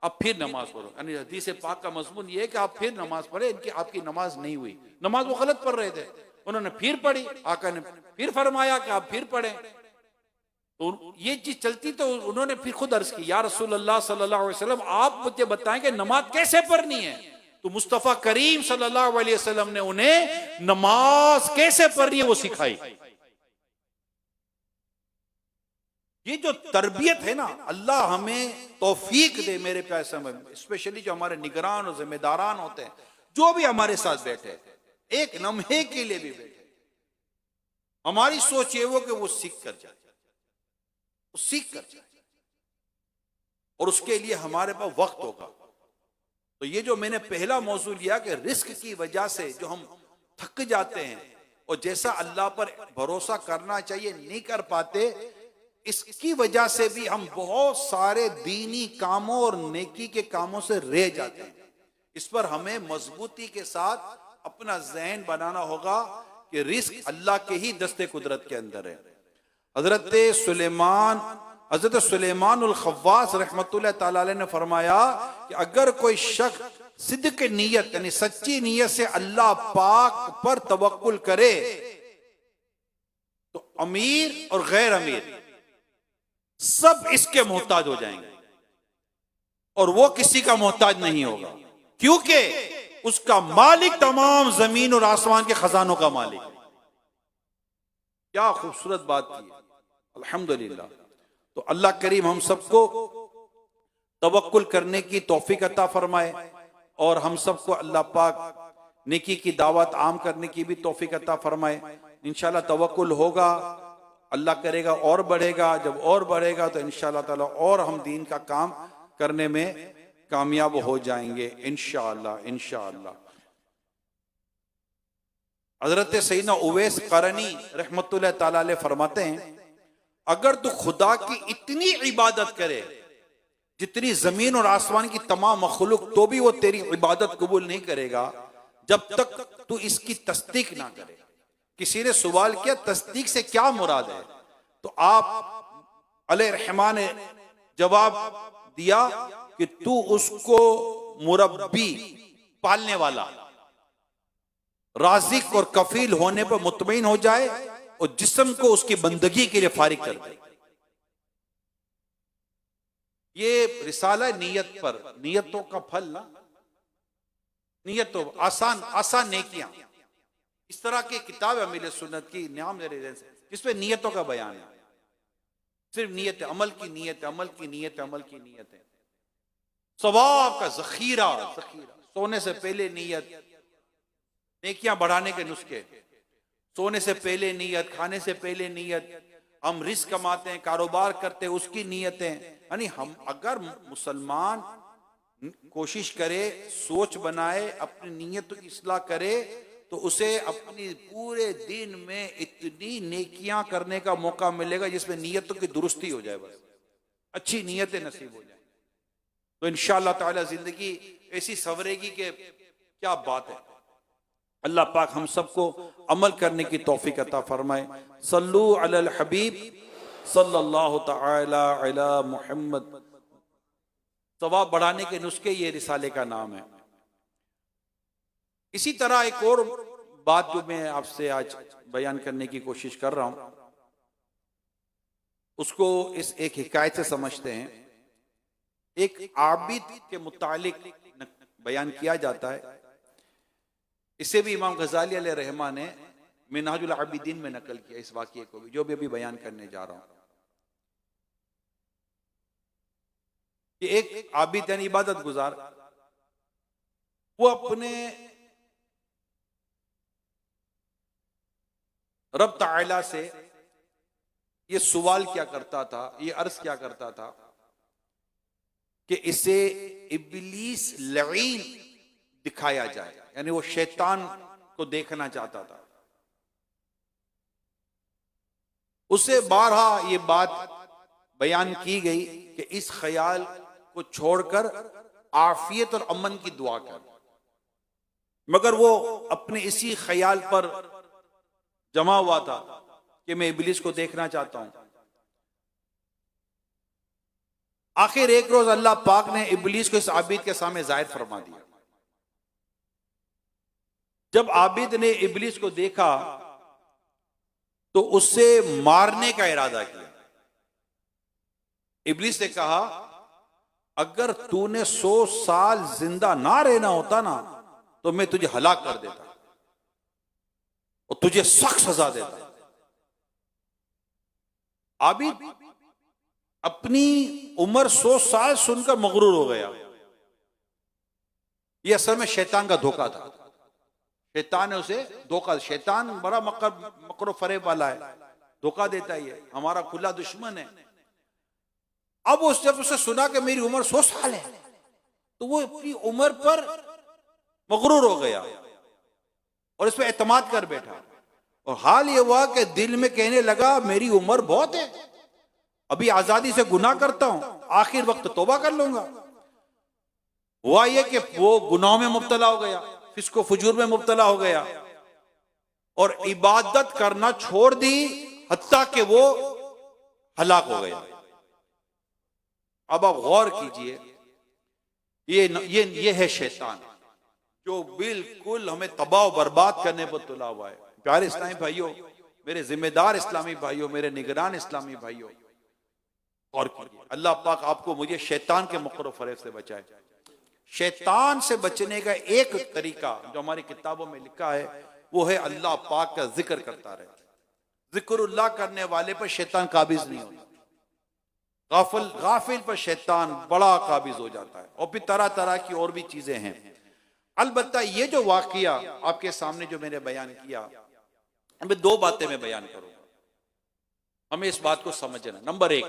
अब फिर नमाज पढ़ो। यानी हदीस पाक का मजमून ये है कि आप फिर नमाज पढ़े, इनकी आपकी नमाज नहीं हुई, नमाज वो गलत पढ़ रहे थे, उन्होंने फिर पढ़ी, आका ने फिर फरमाया कि आप फिर पढ़े। तो ये चीज चलती, तो उन्होंने फिर खुद अर्ज की, या रसूलुल्लाह सल्लल्लाहु अलैहि वसल्लम आप मुझे बताएं कि नमाज कैसे पढ़नी है। तो मुस्तफा करीम सल्लल्लाहु अलैहि वसल्लम ने उन्हें नमाज कैसे पढ़नी है वो सिखाई। ये जो तरबियत है ना, अल्लाह हमें तौफीक दे मेरे प्यारे समझ, स्पेशली जो हमारे निगरान और जिम्मेदारान होते हैं, जो भी हमारे साथ बैठे, एक लम्हे के लिए भी बैठे, हमारी सोच ये वो कि वो सीख कर जाए, वो सीख कर जाए। और उसके लिए हमारे पास वक्त होगा। तो ये जो मैंने पहला मौजू लिया कि रिस्क की वजह से जो हम थक जाते हैं और जैसा अल्लाह पर भरोसा करना चाहिए नहीं कर पाते, इसकी वजह से भी हम बहुत सारे दीनी कामों और नेकी के कामों से रह जाते हैं। इस पर हमें मजबूती के साथ अपना ज़हन बनाना होगा कि रिस्क अल्लाह के ही दस्ते कुदरत के अंदर है। हजरत सुलेमान खव्वास रहमतुल्लाह ताला अलैह ने फरमाया कि अगर कोई शख्स सिद्क नीयत यानी सच्ची नीयत से अल्लाह पाक पर तवक्कुल करे तो अमीर और गैर अमीर सब इसके मोहताज हो जाएंगे और वो किसी का मोहताज नहीं होगा, क्योंकि उसका मालिक तमाम जमीन और आसमान के खजानों का मालिक है। क्या खूबसूरत बात की, अल्हम्दुलिल्लाह। तो अल्लाह करीम हम सबको तवक्कुल करने की तौफीक अता फरमाए और हम सबको अल्लाह पाक नेकी की दावत आम करने की भी तौफीक अता फरमाए। इंशाल्लाह तवक्कुल होगा, अल्लाह करेगा और बढ़ेगा। जब और बढ़ेगा तो इंशाल्लाह ताला और हम दीन का काम करने में कामयाब हो जाएंगे इंशाअल्लाह इंशाअल्लाह। हजरत सैयदना उवैस करनी रहमतुल्लाह ताला अलैह फरमाते हैं, अगर तू खुदा की इतनी इबादत करे जितनी जमीन और आसमान की तमाम मखलूक, तो भी वो तेरी इबादत कबूल नहीं करेगा जब तक तू इसकी तस्दीक ना करे। किसी ने सवाल किया तस्दीक से क्या मुराद है, तो आप अलैहिर्रहमान ने जवाब दिया कि तू उसको मुरब्बी पालने वाला राज़िक और कफील होने पर मुतमईन हो जाए और जिस्म को उसकी बंदगी के लिए फारिग कर दे। ये रिसाला नीयत पर, नियतों का फल ना, नियत तो आसान नेकियां, इस तरह की किताब है अमीर सुन्नत की नाम जिसमें नियतों का बयान है। सिर्फ नियत है, अमल की नियत है, अमल की नियत है, अमल की नियत है, सवाब का जखीरा, सोने से पहले नियत, नेकियां बढ़ाने के नुस्खे, सोने से पहले नियत, खाने से पहले नियत, हम रिस्क कमाते हैं, कारोबार करते हैं, उसकी नियतें। यानी हम अगर मुसलमान कोशिश करे, सोच बनाए, अपनी नियत की इस्लाह करे, तो उसे अपनी पूरे दिन में इतनी नेकियां करने का मौका मिलेगा जिसमें नियतों की दुरुस्ती हो जाए, बस अच्छी नियतें नसीब हो जाए, तो इंशाअल्लाह ताला जिंदगी ऐसी सवरेगी कि क्या बात है। अल्लाह पाक हम सबको अमल करने की तौफीक अता फरमाए। सल्लू अलल हबीब सल्लल्लाहु तआला अला मुहम्मद। सवाब बढ़ाने के नुस्खे ये रिसाले का नाम है। इसी तरह एक और बात जो मैं आपसे आज बयान करने की कोशिश कर रहा हूं, उसको इस एक हिकायत से समझते हैं। एक आबिद के मुतालिक बयान किया जाता है, इसे भी इमाम गजाली अलैहि रहमा ने मिनहाजुल आबिदीन में नकल किया, इस वाक़ये को भी जो भी अभी बयान करने जा रहा हूं। कि एक आबिद यानी इबादत गुजार, वो अपने रब ताला से ये सवाल क्या करता था, ये अर्ज क्या करता था कि इसे इब्लीस लईन दिखाया जाए, यानी वो शैतान को देखना चाहता था। उसे बारहा ये बात बयान की गई कि इस ख्याल को छोड़कर आफियत और अमन की दुआ कर, मगर वो अपने इसी ख्याल पर जमा हुआ था कि मैं इब्लीस को देखना चाहता हूं। आखिर एक रोज अल्लाह पाक ने इब्लीस को इस आबिद के सामने जाहिर फरमा दिया। जब आबिद ने इब्लीस को देखा तो उससे मारने का इरादा किया। इब्लीस ने कहा, अगर तूने 100 साल जिंदा ना रहना होता ना तो मैं तुझे हलाक कर देता और तुझे सख्त सजा देता। आबिद अपनी उम्र 100 साल सुनकर मगरूर हो गया। यह असल में शैतान का धोखा था। शैतान ने उसे धोखा, शैतान बड़ा मकर फरेब वाला है, धोखा देता ही है, हमारा खुला दुश्मन है। अब उस जब उसे सुना कि मेरी उम्र 100 साल है तो वो अपनी उम्र पर मगरूर हो गया और इस पर एतमाद कर बैठा। और हाल ये हुआ कि दिल में कहने लगा मेरी उम्र बहुत है, अभी आजादी से गुनाह करता हूं, आखिर वक्त तौबा कर लूंगा। हुआ ये कि वो गुनाह में मुब्तला हो गया, फिस्को फुजूर में मुब्तला हो गया और इबादत करना छोड़ दी, हत्ता कि वो हलाक हो गया। अब आप गौर कीजिए, ये है शैतान जो बिल्कुल हमें तबाह बर्बाद करने पर तुला हुआ है। प्यारे इस्लामी भाइयों, मेरे जिम्मेदार इस्लामी भाइयों, मेरे निगरान इस्लामी भाइयों, और अल्लाह पाक आपको मुझे शैतान के मकर फरेब से बचाए। शैतान से बचने का एक तरीका जो हमारी किताबों में लिखा है वो है अल्लाह पाक का जिक्र करता रहे। जिक्रुल्लाह करने वाले पर शैतान काबिज नहीं होता, गाफिल पर शैतान बड़ा काबिज हो जाता है। और फिर तरह तरह की और भी चीजें हैं। अलबत्ता ये जो वाकया आपके सामने जो मैंने बयान किया, मैं दो बातें मैं बयान करूंगा, हमें इस बात को समझना। नंबर एक,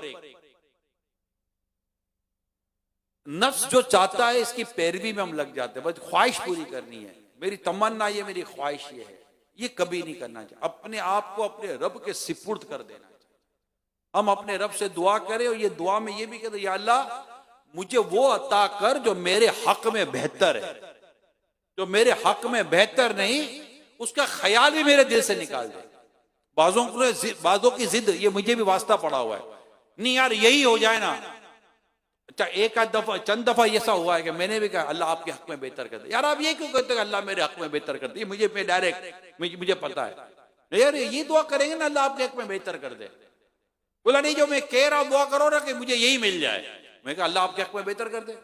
नफ्स जो चाहता है इसकी पैरवी में हम लग जाते हैं, बस ख्वाहिश पूरी करनी है, मेरी तमन्ना ये, मेरी ख्वाहिश ये है, ये कभी नहीं करना चाहिए। अपने आप को अपने रब के सिपुर्द कर देना चाहिए। हम अपने रब से दुआ करें और ये दुआ में ये भी कहते या अल्लाह मुझे वो अता कर जो मेरे हक में बेहतर है, जो मेरे हक में बेहतर नहीं उसका ख्याल भी मेरे दिल से निकाल दे। बाजों की जिद ये मुझे भी वास्ता पड़ा हुआ है, नहीं यार यही हो जाए ना। अच्छा एक आध दफा चंद दफा ऐसा हुआ है कि मैंने भी कहा अल्लाह आपके हक में बेहतर कर दे। यार आप ये क्यों कहते हैं अल्लाह मेरे हक में बेहतर कर दे, मुझे डायरेक्ट मुझे पता है यार ये दुआ करेंगे ना अल्लाह आपके हक में बेहतर कर दे। बोला नहीं जो मैं कह रहा हूं दुआ करो ना कि मुझे यही मिल जाए। मैं कहा अल्लाह आपके हक में बेहतर कर दे।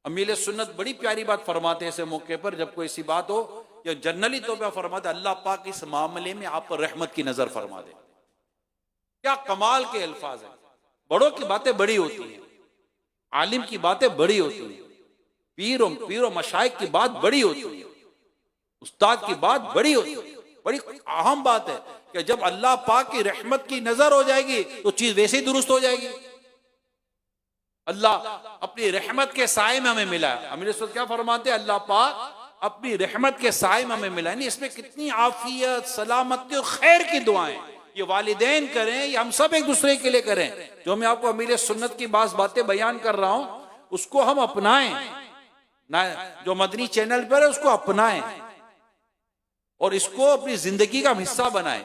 अमीर सुन्नत बड़ी प्यारी बात फरमाते हैं ऐसे मौके पर जब कोई ऐसी बात हो, या जनरली तो क्या फरमाते अल्लाह पाक इस मामले में आप पर रहमत की नजर फरमा दे। क्या कमाल के अल्फाज हैं। बड़ों की बातें बड़ी होती हैं, आलिम की बातें बड़ी होती हैं, पीर मशाइख की बात बड़ी होती है, उस्ताद की बात बड़ी होती है। बड़ी अहम बात है कि जब अल्लाह पाक की रहमत की नजर हो जाएगी तो चीज वैसे ही दुरुस्त हो जाएगी। अल्लाह अपनी रहमत के साए में हमें मिला है। अमीर क्या फरमाते हैं अल्लाह पाक अपनी रहमत के साए में हमें मिला है। नहीं इसमें कितनी आफियत सलामती और खैर की दुआएं ये वालिदैन करें, ये हम सब एक दूसरे के लिए करें। जो मैं आपको अमीर सुन्नत की बातें बयान कर रहा हूं उसको हम अपनाएं ना, जो मदनी चैनल पर है उसको अपनाएं और इसको अपनी जिंदगी का हिस्सा बनाएं।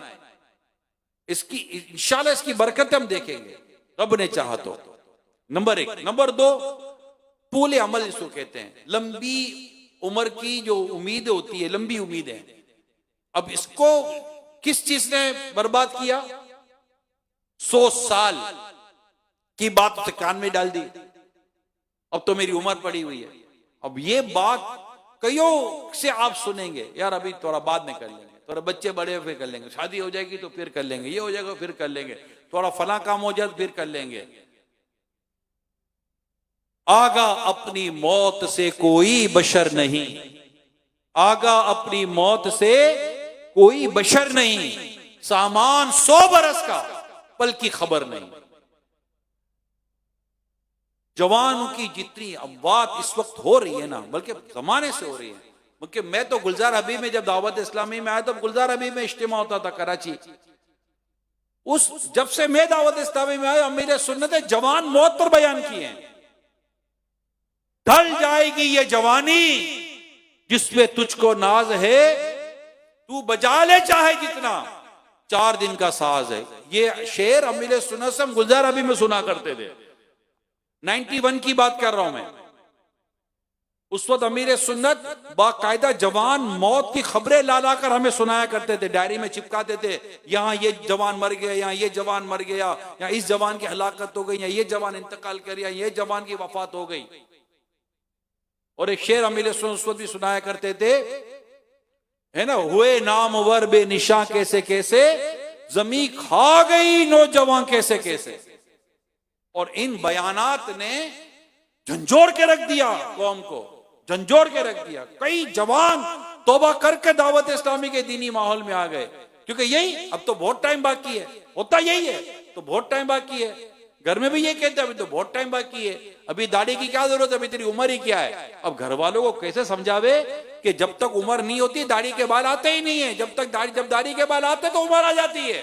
इसकी इंशाल्लाह इसकी बरकत हम देखेंगे रब ने चाहा तो। नंबर एक। नंबर दो, पूले अमल इसको कहते हैं। लंबी उम्र की जो उम्मीद होती है, लंबी उम्मीदें। अब इसको किस चीज ने बर्बाद किया? 100 साल की बात उसे कान में डाल दी। अब तो मेरी उम्र पड़ी हुई है। अब ये बात कईयों से आप सुनेंगे, यार अभी थोड़ा बाद में कर लेंगे, थोड़ा बच्चे बड़े हो फिर कर लेंगे, शादी हो जाएगी तो फिर कर लेंगे, ये हो जाएगा फिर कर लेंगे, थोड़ा फला काम हो जाए फिर कर लेंगे। आगा अपनी मौत से कोई बशर नहीं, आगा अपनी मौत से कोई बशर नहीं, सामान 100 बरस का पल की खबर नहीं। जवानों की जितनी अमवात इस वक्त हो रही है ना, बल्कि जमाने से हो रही है। बल्कि मैं तो गुलजार हबीब में जब दावत इस्लामी में आया तो गुलजार हबीब में इज्तिमा होता था कराची। उस जब से मैं दावत इस्लामी में आया अमीर सुन्नत जवान मौत पर बयान किए हैं। ढल जाएगी ये जवानी जिसपे तुझको नाज है, तू बजा ले चाहे जितना, 4 दिन का साज है। ये शेर अमीर सुन्नत से हम गुलजार हबीब में सुना करते थे। 91 की बात कर रहा हूं मैं। उस वक्त अमीर सुन्नत बाकायदा जवान मौत की खबरें ला ला कर हमें सुनाया करते थे, डायरी में चिपकाते थे। यहां ये जवान मर गया, यहां ये जवान मर गया, यहां इस जवान की हलाकत हो गई, यहां ये जवान इंतकाल कर गया, ये जवान की वफात हो गई। और एक शेर अमीर सुन्नत उस वक्त भी सुनाया करते थे, है ना, हुए नामवर बेनिशा कैसे कैसे, जमी खा गई नौजवान कैसे कैसे। और इन बयानात ने झंझोड़ के रख दिया, कौम को झंझोड़ के रख दिया। कई जवान तौबा करके दावत इस्लामी के दीनी माहौल में आ गए, क्योंकि यही अब तो बहुत टाइम बाकी है, होता यही है, तो बहुत टाइम बाकी है। घर में भी ये कहते हैं अभी तो बहुत टाइम बाकी है, अभी दाढ़ी की क्या जरूरत है, अभी तेरी उम्र ही क्या है। अब घर वालों को कैसे समझावे कि जब तक उम्र नहीं होती दाढ़ी के बाल आते ही नहीं है, जब दाढ़ी के बाल आते तो उम्र आ जाती है।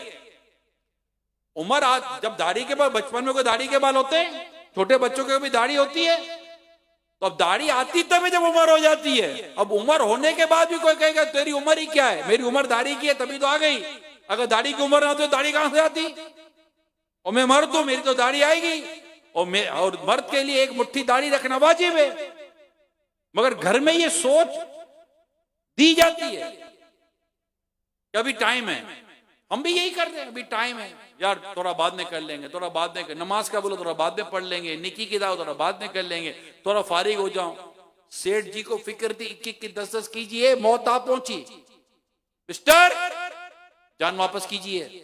जब दाढ़ी के बाल, बचपन में कोई दाढ़ी के बाल होते हैं, छोटे बच्चों के भी दाढ़ी होती है, तो अब दाढ़ी आती तभी जब उम्र हो जाती है। अब उम्र होने के बाद भी कोई कहेगा तेरी उम्र ही क्या है, मेरी उम्र दाढ़ी की है तभी तो आ गई, अगर दाढ़ी की उम्र ना होती तो दाढ़ी कहां से आती। और मैं मर्द हूं, मेरी तो दाढ़ी आएगी, और मर्द के लिए एक मुट्ठी दाढ़ी रखना वाजिब है। मगर घर में ये सोच दी जाती है कि अभी टाइम है। हम भी यही कर रहे हैं, अभी टाइम है यार, थोड़ा बाद में कर लेंगे, थोड़ा बाद में नमाज का बोलो थोड़ा बाद में पढ़ लेंगे, निकी की दाव थोड़ा बाद में कर लेंगे, थोड़ा फारिग हो जाऊं। सेठ जी को फिक्र थी 21 10 कीजिए, मौत आ पहुंची, मिस्टर जान वापस कीजिए,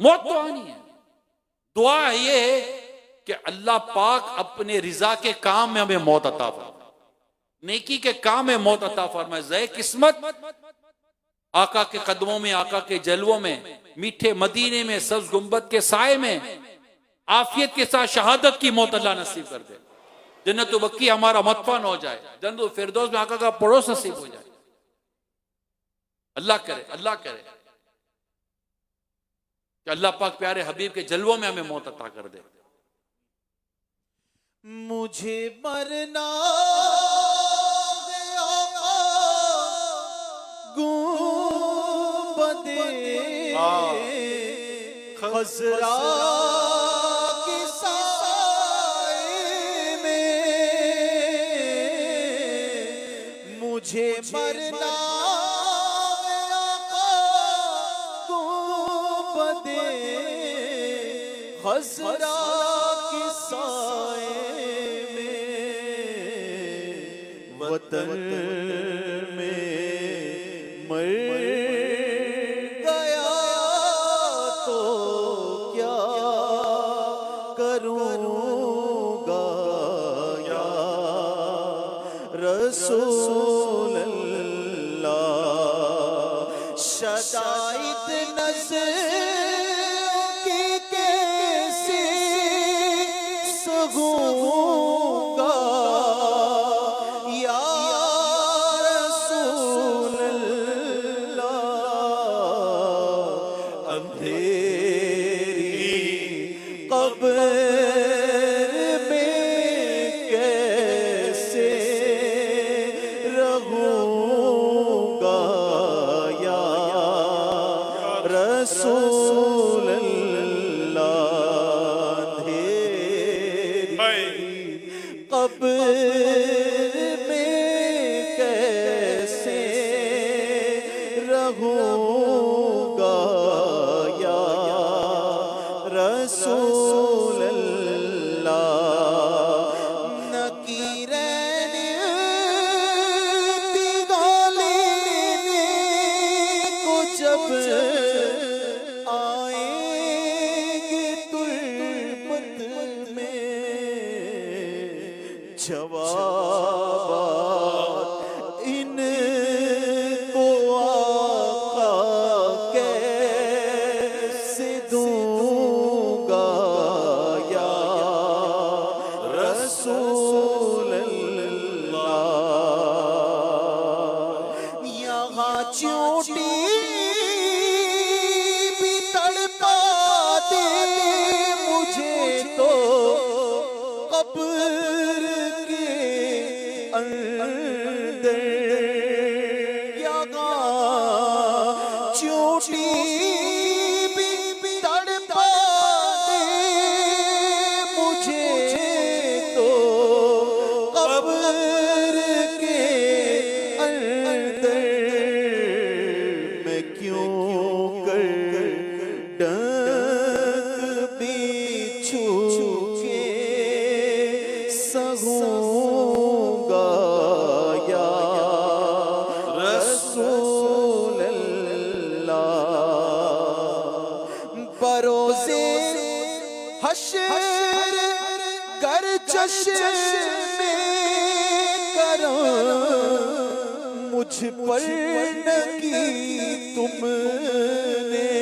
मौत तो आनी है। दुआ ये है कि अल्लाह पाक अपने रिजा के काम में हमें मौत अता फरमाए, नेकी के काम में मौत अता फरमाए। ज़े किस्मत आका के कदमों में, आका के जलवों में, मीठे मदीने में, सब्ज गुंबद के साए में आफियत के साथ शहादत की मौत अल्लाह नसीब कर दे। जन्नत बक्की हमारा मतफन हो जाए, जन्नत फिरदौस में आका का पड़ोस नसीब हो जाए। अल्लाह करे, अल्लाह करे कि अल्लाह पाक प्यारे हबीब के जलवों में हमें मौत अता कर दे। मुझे मरना गुंबदे खज़रा के साए में, मुझे मरना गुंबदे खज़रा के साए में, वतन में मर गया तो क्या करूँगा या रसूल अल्लाह। शदाइद नज़र की कैसे सहूँगा या रसूल अल्लाह। अंधेरी कब्र में कैसे रहूँगा या रसूल अल्लाह। अंधेरी कब्र में कैसे रहूँगा या रसूल अल्लाह। नकीरैन तिगालेने को जब आएंगे तुर्बत में, जवाब इनको आका कैसे दूंगा या रसूल अल्लाह। यहाँ चोटी भी तड़पा दे मुझे तो कब्र के अंदर, यहाँ चोटी भी तड़पा दे मुझे तो कब्र के अंदर। मैं क्यों कर डंक बिछू के सहूँगा या रसूल अल्लाह। बरोज़े हश्र गर चश्मे करम मुझ पर न की तुमने,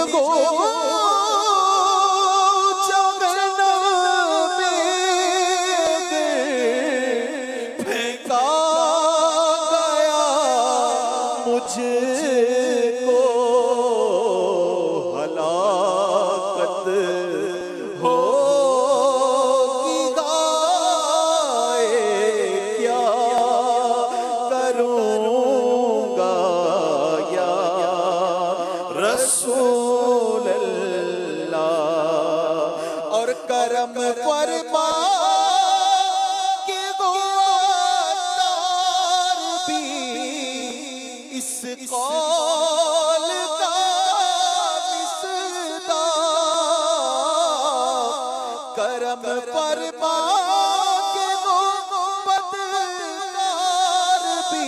गो चंगना में फेंका गया मुझको हलाकत होगी गाए क्या करूँगा या रसूल अल्लाह। और करम फरमा के गोतार भी इस कौल का मिसदाक। करम फरमा के गोबदकार भी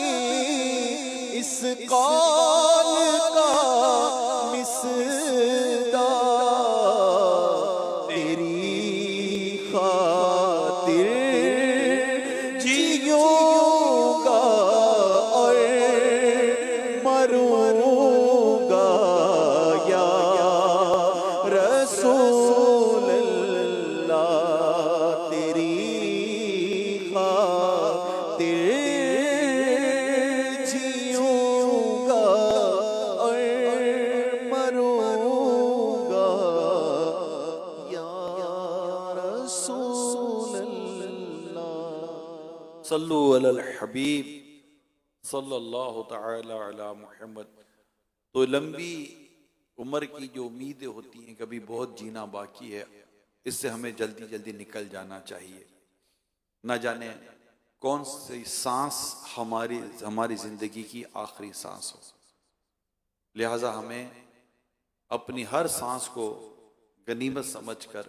इस कौल का मिसदाक। तेरी खातिर जीऊंगा और मरूंगा या रसूल अल्लाह। तेरी खातिर जीऊंगा और मरूंगा या रसूल अल्लाह। सल्लु अलल हबीब सल्लल्लाहु तआला अला मुहम्मद। तो लंबी उम्र की जो उम्मीदें होती हैं, कभी बहुत जीना बाकी है, इससे हमें जल्दी जल्दी निकल जाना चाहिए। ना जाने कौन सी सांस हमारी जिंदगी की आखिरी सांस हो। लिहाजा हमें अपनी हर सांस को गनीमत समझकर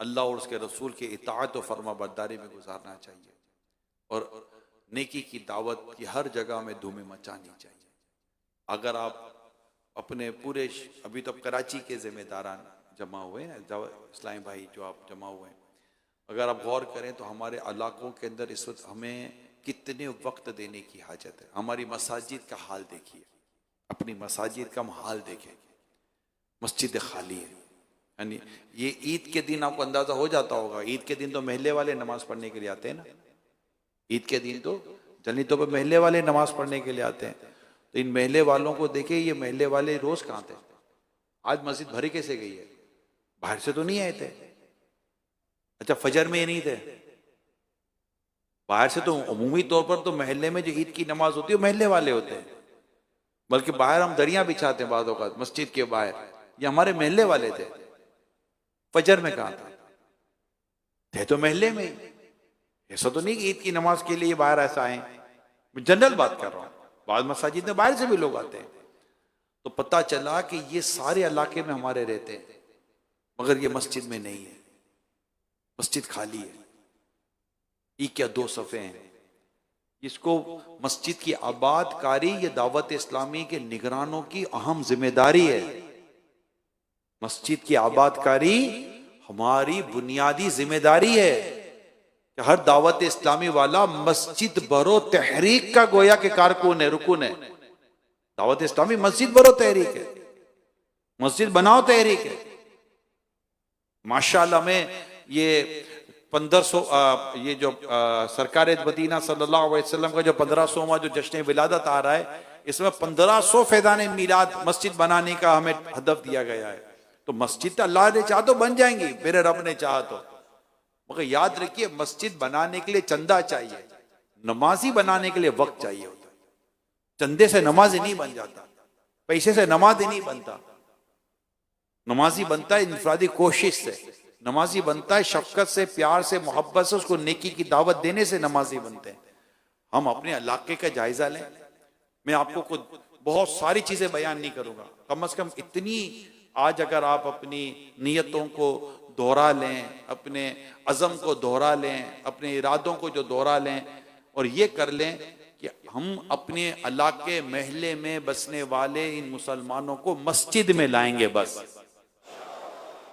अल्लाह और उसके रसूल के इताअत और फर्मा बरदारी में गुजारना चाहिए और नेकी की दावत की हर जगह में धूमें मचानी चाहिए। अगर आप अपने पूरे अभी तो कराची के जिम्मेदारान जमा हुए हैं, इस्लामी भाई जो आप जमा हुए हैं, अगर आप गौर करें तो हमारे इलाकों के अंदर इस वक्त हमें कितने वक्त देने की हाजत है। हमारी मसाजिद का हाल देखिए, अपनी मसाजिद का हम हाल देखें, मस्जिद खाली है। यानी ये ईद के दिन आपको अंदाजा हो जाता होगा, ईद के दिन तो महल्ले वाले नमाज पढ़ने के लिए आते हैं ना, ईद के दिन तो जल्दी तो महल्ले वाले नमाज पढ़ने के लिए आते हैं। तो इन महल्ले वालों को देखे, ये महल्ले वाले रोज कहाँ थे? आज मस्जिद भरी कैसे गई है? बाहर से तो नहीं आए थे। अच्छा, फजर में ये नहीं थे, बाहर से तो अमूमी तौर पर तो महल्ले में जो ईद की नमाज होती है महल्ले वाले होते हैं, बल्कि बाहर हम दरिया बिछाते हैं बाद औक़ात मस्जिद के बाहर, ये हमारे महल्ले वाले थे। फजर में कहाँ था? थे तो महल्ले में ही। ऐसा तो नहीं कि ईद की नमाज के लिए बाहर ऐसा आए, मैं जनरल बात कर रहा हूँ। बाद मसाजिद में बाहर से भी लोग आते हैं। तो पता चला कि ये सारे इलाके में हमारे रहते हैं, मगर ये मस्जिद में नहीं है, मस्जिद खाली है। ये क्या दो सफ़े हैं? इसको मस्जिद की आबादकारी ये दावत इस्लामी के निगरानों की अहम जिम्मेदारी है। मस्जिद की आबादकारी हमारी बुनियादी जिम्मेदारी है कि हर दावत इस्लामी वाला मस्जिद बरो तहरीक का गोया के कारकुन है, रुकुन है। दावत इस्लामी मस्जिद बरो तहरीक है, मस्जिद बनाओ तहरीक है। माशाअल्लाह में ये 1500 ये जो सरकार मदीना सल्लल्लाहु अलैहि वसल्लम का जो 1500वां जो जश्न विलादत आ रहा है, इसमें 1500 फैदान मीलाद मस्जिद बनाने का हमें हदफ दिया गया है। तो मस्जिद अल्लाह ने चाहा तो बन जाएंगी, मेरे रब ने चाहा तो, मगर याद रखिए मस्जिद बनाने के लिए चंदा चाहिए, नमाजी बनाने के लिए वक्त चाहिए होता है। चंदे से नमाजी नहीं बन जाता, पैसे से नमाजी नहीं बनता। नमाजी बनता है इनफरादी कोशिश से, नमाजी बनता है शफकत से, प्यार से, मोहब्बत से, उसको नेकी की दावत देने से नमाजी बनते हैं। हम अपने इलाके का जायजा लें। मैं आपको खुद बहुत सारी चीजें बयान नहीं करूंगा, कम से कम इतनी आज अगर आप अपनी नियतों को दोहरा लें, अपने अज़म को दोहरा लें, अपने इरादों को जो दोहरा लें और ये कर लें कि हम अपने इलाके महल्ले में बसने वाले इन मुसलमानों को मस्जिद में लाएंगे। बस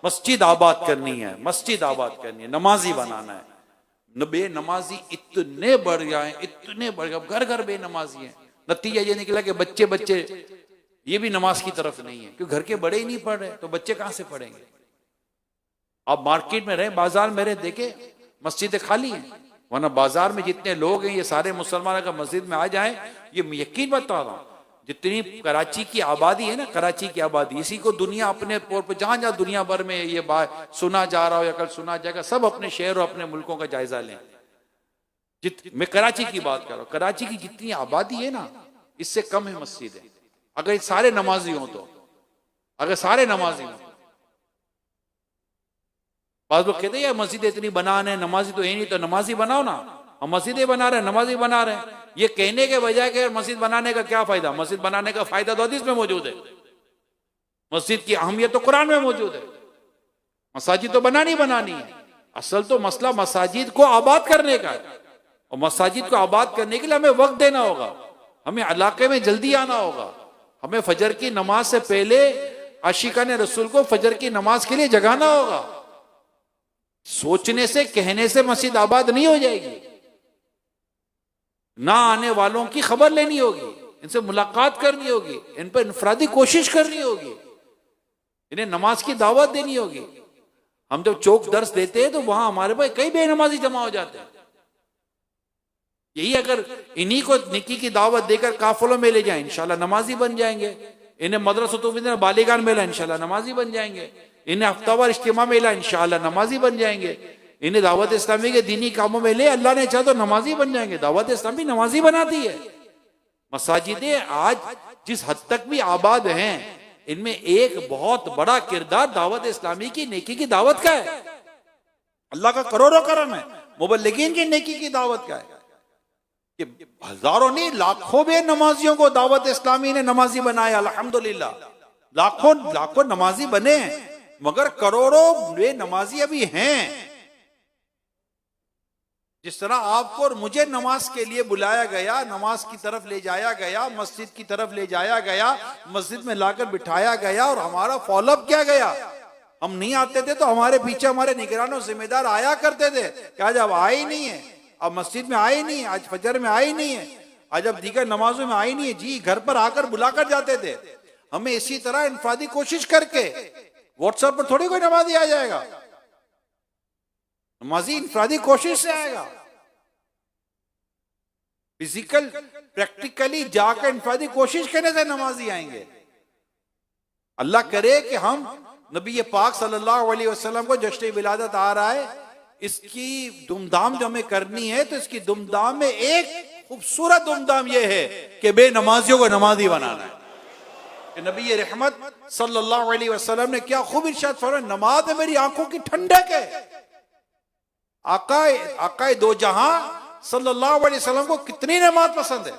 मस्जिद आबाद करनी है, मस्जिद आबाद करनी है, नमाजी बनाना है। बेनमाजी इतने बढ़ गए, इतने बढ़ गए, घर घर बेनमाजी हैं। नतीजा ये निकला कि बच्चे बच्चे ये भी नमाज की तरफ नहीं है, क्योंकि घर के बड़े ही नहीं पढ़ रहे तो बच्चे कहां से पढ़ेंगे। आप मार्केट में रहे, बाजार में रहे, देखे मस्जिदें खाली हैं, वरना बाजार में जितने लोग हैं ये सारे मुसलमान अगर मस्जिद में आ जाएं, ये यकीन बता रहा हूं, जितनी कराची की आबादी है ना, कराची की आबादी, इसी को दुनिया अपने तौर पर जहां जहां दुनिया भर में ये बात सुना जा रहा हो या कल सुना जाएगा, सब अपने शहर और अपने मुल्कों का जायजा लें। मैं कराची की बात कर रहा हूं, कराची की जितनी आबादी है ना, इससे कम है मस्जिद है। अगर सारे नमाजी हो तो, अगर सारे नमाजी हो, बात लोग कहते हैं मस्जिद इतनी बनाने, नमाजी तो है नहीं, तो नमाजी बनाओ ना। हम मस्जिदें बना रहे हैं, नमाजी बना रहे हैं, ये कहने के बजाय कि मस्जिद बनाने का क्या फायदा। मस्जिद बनाने का फायदा तो हदीस में मौजूद है, मस्जिद की अहमियत तो कुरान में मौजूद है। मसाजिद तो बनानी है, असल तो मसला मसाजिद को आबाद करने का है, और मसाजिद को आबाद करने के लिए हमें वक्त देना होगा, हमें इलाके में जल्दी आना होगा, हमें फजर की नमाज से पहले आशिकाने रसूल को फजर की नमाज के लिए जगाना होगा। सोचने से कहने से मस्जिद आबाद नहीं हो जाएगी। ना आने वालों की खबर लेनी होगी, इनसे मुलाकात करनी होगी, इन पर इनफरादी कोशिश करनी होगी, इन्हें नमाज की दावत देनी होगी। हम जब चौक दर्स देते हैं तो वहां हमारे पास कई बेनमाजी जमा हो जाते हैं। यही अगर इन्हीं को निकी की दावत देकर काफिलों में ले जाए, इंशाल्लाह नमाजी बन जाएंगे। इन्हें मदरसा बालिगान मेला, इंशाल्लाह नमाजी बन जाएंगे। इन्हें हफ्तावार इज्तिमा मेला, इंशाल्लाह नमाजी बन जाएंगे। इन्हें दावत इस्लामी के दीनी कामों में ले, अल्लाह ने चाहा तो नमाजी बन जाएंगे। दावत इस्लामी नमाजी बनाती है। मसाजिदें आज जिस हद तक भी आबाद हैं, इनमें एक बहुत बड़ा किरदार दावत इस्लामी की नेकी की दावत का है। अल्लाह का करोड़ों करम है, मुबल्लिगीन की नेकी की दावत का है कि हजारों नहीं लाखों बेनमाजियों को दावत इस्लामी ने नमाजी बनाया। अल्हम्दुलिल्लाह, लाखों नमाजी बने हैं, मगर करोड़ों बेनमाजी अभी हैं। जिस तरह आपको और मुझे नमाज के लिए बुलाया गया, नमाज की तरफ ले जाया गया, मस्जिद की तरफ ले जाया गया, मस्जिद में लाकर बिठाया गया, और हमारा फॉलोअप किया गया। हम नहीं आते थे तो हमारे पीछे हमारे निगरान और जिम्मेदार आया करते थे कि आज अब आए ही नहीं है, अब मस्जिद में आए नहीं है, आज फजर में आए नहीं है, आज अब दीगर नमाजों में आए नहीं है। जी, घर पर आकर बुलाकर जाते थे। हमें इसी तरह इनफरादी कोशिश करके, व्हाट्सएप पर थोड़ी कोई नमाजी आ जाएगा, नमाजी इनफरादी कोशिश से आएगा। फिजिकल प्रैक्टिकली जाकर इनफरादी कोशिश करने से नमाजी आएंगे। अल्लाह करे कि हम नबी पाक सल्लल्लाहु अलैहि वसल्लम को जश्न विलादत आ रहा है, इसकी धूमधाम जो हमें करनी है, तो इसकी धूमधाम में एक खूबसूरत धूमधाम यह है कि बेनमाजियों को नमाजी बनाना है। कि नबी रहमत सल्लल्लाहु अलैहि वसल्लम ने क्या खूब इरशाद फरमाया, नमाज में मेरी आंखों की ठंडक है। आकाए दो जहां सल्लल्लाहु अलैहि वसल्लम को कितनी नमाज पसंद है,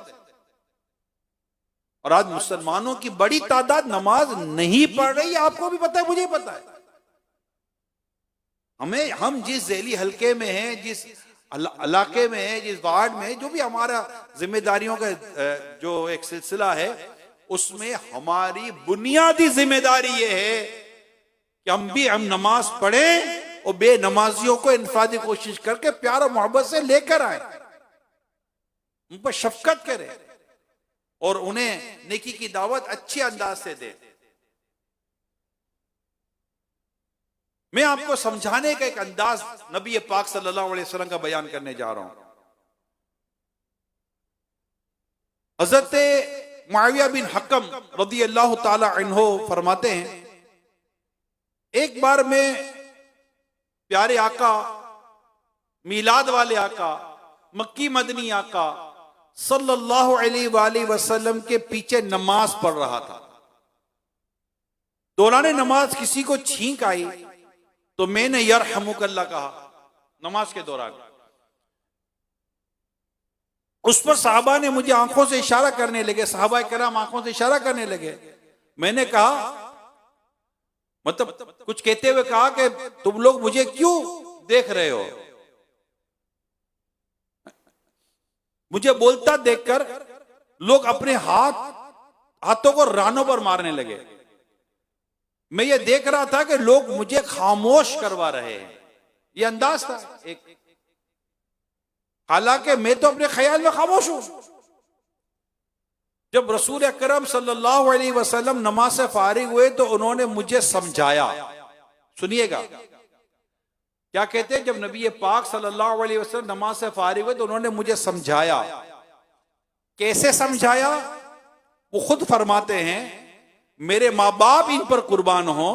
और आज मुसलमानों की बड़ी तादाद नमाज नहीं पढ़ रही है। आपको भी पता है, मुझे पता है। हम जिस ज़ैली हलके में हैं, जिस इलाके में हैं, जिस वार्ड में, जो भी हमारा जिम्मेदारियों का जो एक सिलसिला है, उसमें हमारी बुनियादी जिम्मेदारी यह है कि हम नमाज पढ़ें और बेनमाजियों को इनफरादी कोशिश करके प्यार और मोहब्बत से लेकर आए, उन पर शफकत करें और उन्हें नेकी की दावत अच्छे अंदाज से दें। मैं आपको समझाने का एक अंदाज नबी पाक सल्लल्लाहु अलैहि वसल्लम का बयान करने जा रहा हूं। हजरत मुआविया बिन हकम रज़ी अल्लाह ताला अन्हु फरमाते हैं, एक बार मैं प्यारे आका, मीलाद वाले आका, मक्की मदनी आका सल्लल्लाहु अलैहि वसल्लम के पीछे नमाज पढ़ रहा था। दौरान नमाज किसी को छींक आई तो मैंने यरहमुकल्लाह कहा नमाज के दौरान। उस पर साहबा ने मुझे आंखों से इशारा करने लगे, साहबा किराम आंखों से इशारा करने लगे। मैंने कहा, मतलब कुछ कहते हुए कहा कि तुम लोग मुझे क्यों देख रहे हो? मुझे बोलता देखकर लोग अपने हाथों को रानों पर मारने लगे। मैं ये देख रहा था कि लोग मुझे खामोश करवा रहे हैं, ये अंदाज था एक। हालांकि मैं तो अपने ख्याल में खामोश हूं, जब रसूल अकरम सल्लल्लाहु अलैहि वसल्लम नमाज से फारिग हुए तो उन्होंने मुझे समझाया। सुनिएगा क्या कहते हैं, जब नबी पाक सल्लल्लाहु अलैहि वसल्लम नमाज से फारिग हुए तो उन्होंने मुझे समझाया। कैसे समझाया? वो खुद फरमाते हैं, मेरे माँ बाप इन पर कुर्बान हो,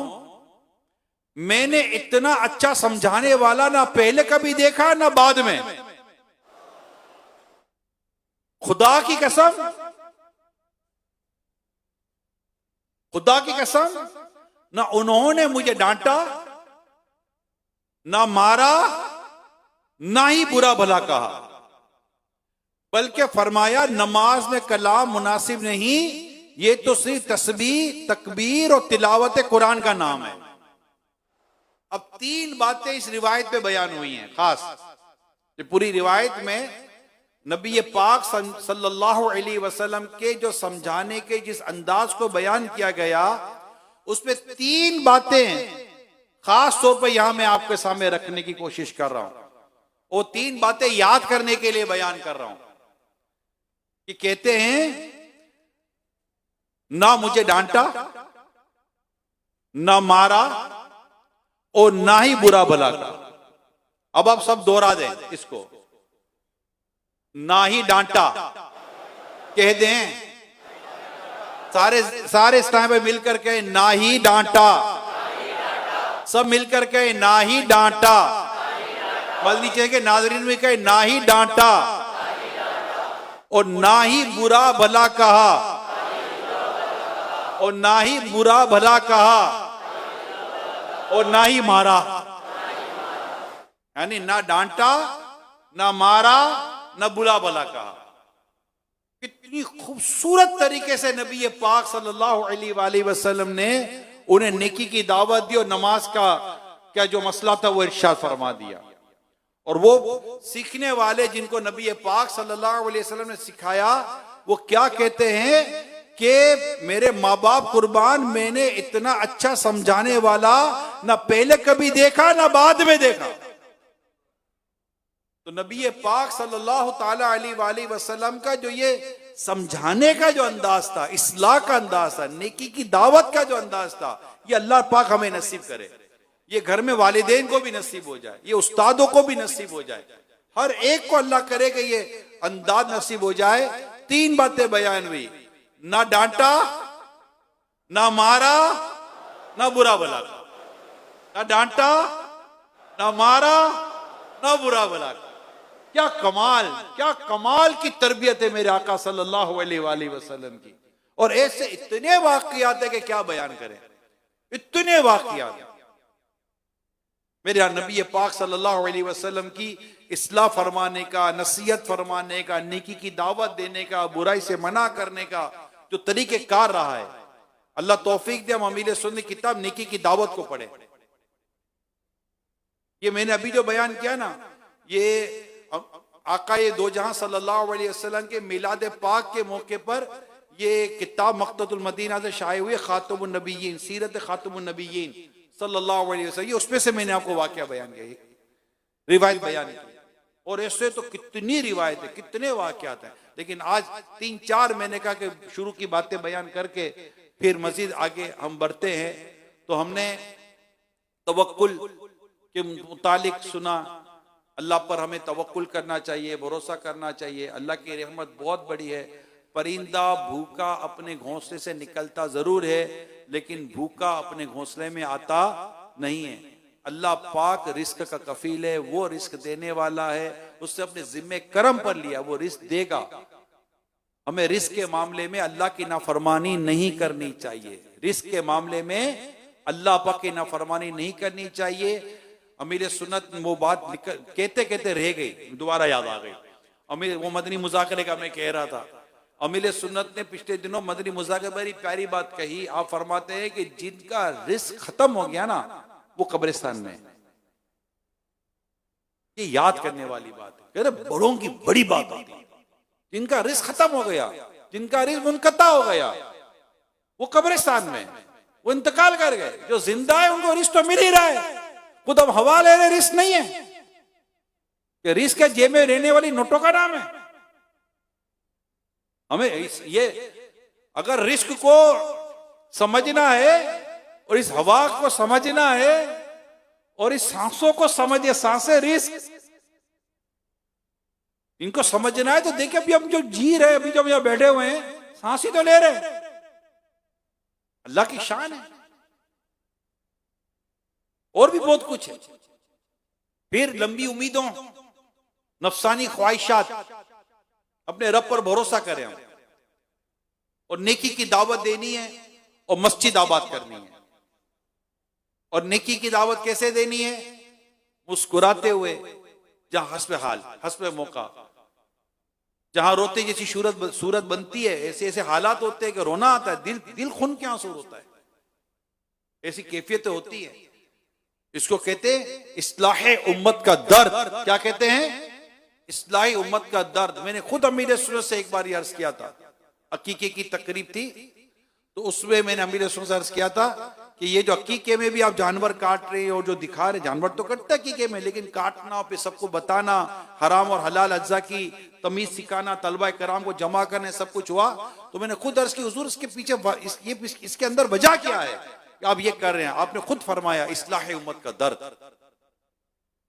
मैंने इतना अच्छा समझाने वाला ना पहले कभी देखा ना बाद में। खुदा की कसम, खुदा की कसम, ना उन्होंने मुझे डांटा, ना मारा, ना ही बुरा भला कहा, बल्कि फरमाया नमाज में कलाम मुनासिब नहीं, ये तो सिर्फ तस्बीह, तकबीर और तिलावत कुरान का नाम है। अब 3 बातें इस रिवायत पे बयान हुई हैं खास। ये पूरी रिवायत में नबी पाक सल्लल्लाहु अलैहि वसल्लम के जो समझाने के जिस अंदाज को बयान किया गया, उसमें 3 बातें खास तौर पर यहां मैं आपके सामने रखने की कोशिश कर रहा हूं। वो 3 बातें याद करने के लिए बयान कर रहा हूं कि कहते हैं, ना मुझे डांटा, ना मारा और ना ही बुरा भला कहा। अब आप सब दोहरा दें इसको। ना ही डांटा कह दें, सारे इस टाइम पे मिलकर कहे, ना ही डांटा। सब मिलकर कहे, ना ही डांटा। बल नीचे के नाजरीन में कहे, ना ही डांटा और ना ही बुरा भला कहा, और ना ही बुरा भला कहा और ना ही मारा। यानी ना डांटा, ना मारा, ना बुरा भला कहा। कितनी खूबसूरत तरीके से नबी पाक सल्लल्लाहु अलैहि वसल्लम ने उन्हें नेकी की दावत दी और नमाज का क्या जो मसला था वो इरशाद फरमा दिया। और वो सीखने वाले जिनको नबी पाक सल्लल्लाहु अलैहि वसल्लम ने सिखाया, वो क्या कहते हैं कि मेरे माँ बाप कुर्बान, मैंने इतना अच्छा समझाने वाला ना पहले कभी देखा ना बाद में देखा। तो नबी पाक सल्लल्लाहु ताला अलैहि वसल्लम का जो ये समझाने का जो अंदाज था, इस्लाह का अंदाज था, नेकी की दावत का जो अंदाज था, ये अल्लाह पाक हमें नसीब करे। ये घर में वालिदैन को भी नसीब हो जाए, ये उस्तादों को भी नसीब हो जाए, हर एक को अल्लाह करे कि ये अंदाज नसीब हो जाए। 3 बातें बयान हुई, ना डांटा, ना मारा, ना बुरा भला कहा। ना डांटा, ना मारा, ना बुरा भला कहा। क्या कमाल की तरबियत है मेरे आका सल्लल्लाहु अलैहि वसल्लम की। और ऐसे इतने वाकयात है कि क्या बयान करें, इतने वाकयात। मेरे नबी पाक सल्लल्लाहु अलैहि वसल्लम की इस्लाह फरमाने का, नसीहत फरमाने का, नेकी की दावत देने का, बुराई से मना करने का जो तरीक़ेकार रहा है, अल्लाह तौफीक दे हम अमीर सुन्नी किताब नेकी की दावत को पढ़े। ये मैंने अभी जो बयान किया ना, ये आकाए दो जहां सल्लल्लाहु अलैहि वसल्लम के मिलाद पाक के मौके पर ये किताब मक्ततुल मदीना से शाये हुई खातमुन नबिय्यीन, सीरत खातमुन नबिय्यीन सल्लल्लाहु अलैहि वसल्लम, उसमें से मैंने आपको वाकया बयान किया, रिवायत बयान की। और ऐसे तो कितनी रिवायत है, कितने वाकयात हैं। लेकिन आज 3-4 मैंने कहा कि शुरू की बातें बयान करके फिर मजीद आगे हम बढ़ते हैं। तो हमने तवक्कुल के मुतालिक सुना, अल्लाह पर हमें तवक्कुल करना चाहिए, भरोसा करना चाहिए। अल्लाह की रहमत बहुत बड़ी है। परिंदा भूखा अपने घोंसले से निकलता जरूर है, लेकिन भूखा अपने घोंसले में आता नहीं है। अल्लाह पाक रिस्क का कफील है, वो रिस्क देने वाला है, उससे अपने जिम्मे करम पर लिया, वो रिस्क देगा। हमें रिस्क के मामले में अल्लाह की नाफरमानी नहीं करनी चाहिए। रिस्क के मामले में अल्लाह पाक की नाफरमानी नहीं करनी चाहिए। अमीर सुन्नत वो बात कहते कहते रह गई, दोबारा याद आ गई। अमीर वो मदनी मुज़ाकरे का मैं कह रहा था, अमीर सुन्नत ने पिछले दिनों मदनी मुज़ाकरे बड़ी प्यारी बात कही। आप फरमाते हैं कि जिनका रिस्क खत्म हो गया ना, वो कब्रिस्तान में। ये याद करने वाली बात है, कह रहे बड़ों की बड़ी बात होती है। जिनका रिस्क खत्म हो गया, जिनका रिस्क मुनक़ता हो गया, वो कब्रिस्तान में, वो इंतकाल कर गए। जो जिंदा है उनको रिस्क तो मिल ही रहा है, खुद अब हवा लेने रिस्क नहीं है कि रिस्क है जेब में रहने वाली नोटों का नाम है। हमें ये अगर रिस्क को समझना है और इस हवा को समझना है और इस सांसों को समझिए, सांसें रिस्क, इनको समझना है तो देखिए अभी हम जो जी रहे हैं, अभी जो हम यहां बैठे हुए हैं, सांस ही तो ले रहे हैं। अल्लाह की शान है। और भी बहुत कुछ है। फिर लंबी उम्मीदों, नफसानी ख्वाहिशात, अपने रब पर भरोसा करें हम, और नेकी की दावत देनी है और मस्जिद आबाद करनी है। और नेकी की दावत कैसे देनी है? मुस्कुराते हुए, जहां हस्बे हाल, हस्बे मौका, जहां रोते जैसी सूरत बनती है, ऐसे ऐसे हालात होते हैं कि रोना आता है, दिल खून के आंसू होता है, ऐसी कैफियतें होती है। इसको कहते हैं इस्लाहे उम्मत का दर्द। क्या कहते हैं? इस्लाही उम्मत का दर्द। मैंने खुद अमीर सुन्नत से एक बार अर्ज किया था, अकीके की तकरीब थी, तो उसमें मैंने अमीर सुन्नत से अर्ज किया था कि ये जो अकीके में भी आप जानवर काट रहे हो, जो दिखा रहे, जानवर तो कटता है अकीके में, लेकिन काटना, फिर सबको बताना, हराम और हलाल अज्जा की तमीज सिखाना, तलबा कराम को जमा करने, सब कुछ हुआ। तो मैंने खुद अर्ज की, हुजूर इसके पीछे इसके अंदर वजह क्या है आप ये कर रहे हैं? आपने खुद फरमाया इस्लाह उम्मत का दर्द।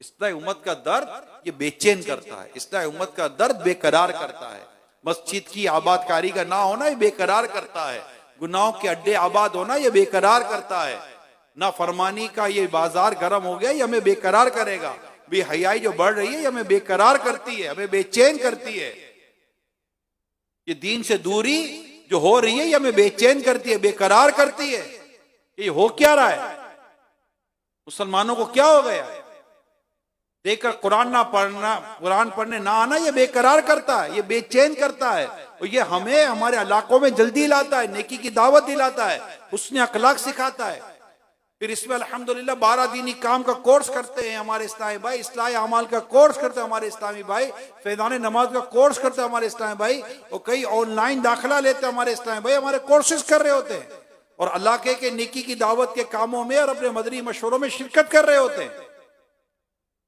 इस्लाह उम्मत का दर्द ये बेचैन करता है, इस्लाह उम्मत का दर्द बेकरार करता है। मस्जिद की आबादकारी का ना होना ये बेकरार करता है, गुनाहों के अड्डे आबाद होना ये बेकरार करता है, ना फरमानी का ये बाजार गर्म हो गया ये हमें बेकरार करेगा, बेहयाई जो बढ़ रही है ये हमें बेकरार करती है, हमें बेचैन करती है। ये दीन से दूरी जो हो रही है ये हमें बेचैन करती है, बेकरार करती है। ये हो क्या रहा है? मुसलमानों को क्या हो गया? देखकर कुरान ना पढ़ना, कुरान पढ़ने ना आना ये बेकरार करता है, ये बेचैन करता है, और ये हमें हमारे इलाकों में जल्दी लाता है, नेकी की दावत दिलाता है, हुस्न अखलाक सिखाता है। फिर इसमें अल्हम्दुलिल्लाह 12 दीनी काम का कोर्स करते हैं हमारे इस्लामी भाई, इस्लाही अमाल का कोर्स करते हैं हमारे इस्लामी भाई, फैजान नमाज का कोर्स करते हैं हमारे इस्लामी भाई, और कई ऑनलाइन दाखिला लेते हैं हमारे इस्लामी भाई, हमारे कोर्सेज कर रहे होते हैं, और अल्लाह के नेकी की दावत के कामों में और अपने मदनी मशवरों में शिरकत कर रहे होते हैं।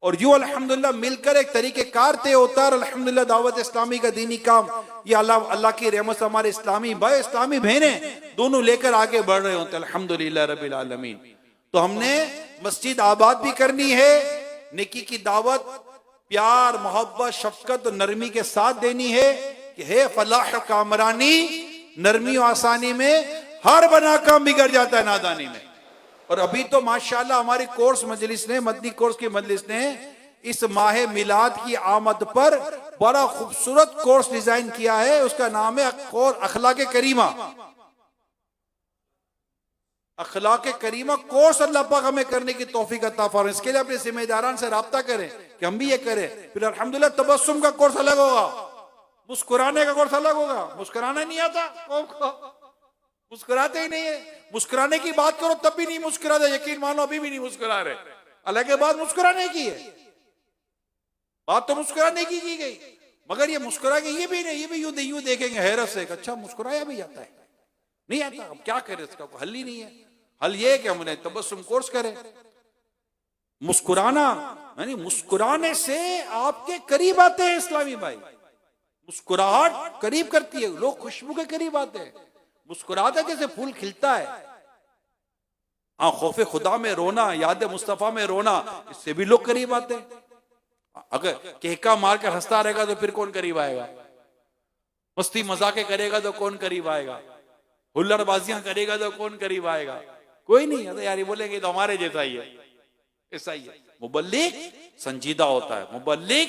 और यूं अल्हम्दुलिल्लाह मिलकर एक तरीके कार तय होता है। अल्हम्दुलिल्लाह दावत इस्लामी का दीनी काम ये अल्लाह की रहमत से हमारे इस्लामी भाई, इस्लामी बहनें दोनों लेकर आगे बढ़ रहे होते हैं अल्हम्दुलिल्लाह रब्बिल आलमीन। तो हमने मस्जिद आबाद भी करनी है, नेकी की दावत प्यार, मोहब्बत, शफकत और नरमी के साथ देनी है कि हे फलाह कामरानी, नरमी और आसानी में हर बना काम बिगड़ जाता है नादानी में। और अभी तो माशाल्लाह हमारी कोर्स मजलिस ने, मदनी कोर्स की मजलिस ने इस माह मिलाद की आमद पर बड़ा खूबसूरत कोर्स डिजाइन किया है, उसका नाम है अखलाक करीमा। अखलाक करीमा कोर्स अल्लाह पाक हमें करने की तौफीक अता फरमाए। इसके लिए अपने जिम्मेदारान से राब्ता करें कि हम भी ये करें। फिर अल्हम्दुलिल्लाह तबस्सुम का कोर्स अलग होगा, मुस्कुराने का कोर्स अलग होगा। मुस्कुराना नहीं आता, मुस्कुराते ही नहीं है, मुस्कुराने की बात करो तब भी नहीं मुस्कुराते, यकीन मानो अभी भी नहीं मुस्कुरा रहे। अलग बात मुस्कुराने की है, बात तो मुस्कुराने की गई, मगर ये मुस्कुरा के ये भी नहीं, ये भी यूं देखेंगे हैरत से, अच्छा मुस्कुराया भी जाता है, नहीं आता, अब क्या करें, इसका हल ही नहीं है। हल ये है कि हमने तबस्सुम कोर्स करें। मुस्कुराना यानी मुस्कुराने से आपके करीब आते हैं इस्लामी भाई, मुस्कुराहट करीब करती है, लोग खुशबू के करीब आते हैं। मुस्कुराता जैसे फूल खिलता है, हाँ खौफे खुदा में रोना, याद मुस्तफा में रोना, इससे भी लोग करीब आते हैं। अगर केका मारकर हंसता रहेगा तो फिर कौन करीब आएगा? मस्ती मजाके करेगा तो कौन करीब आएगा? हुल्लड़बाजियां करेगा तो कौन करीब आएगा? कोई नहीं। अरे यार ये बोलेंगे तो हमारे जैसा ही है, ऐसा ही है। मुबल्लिग संजीदा होता है, मुबल्लिग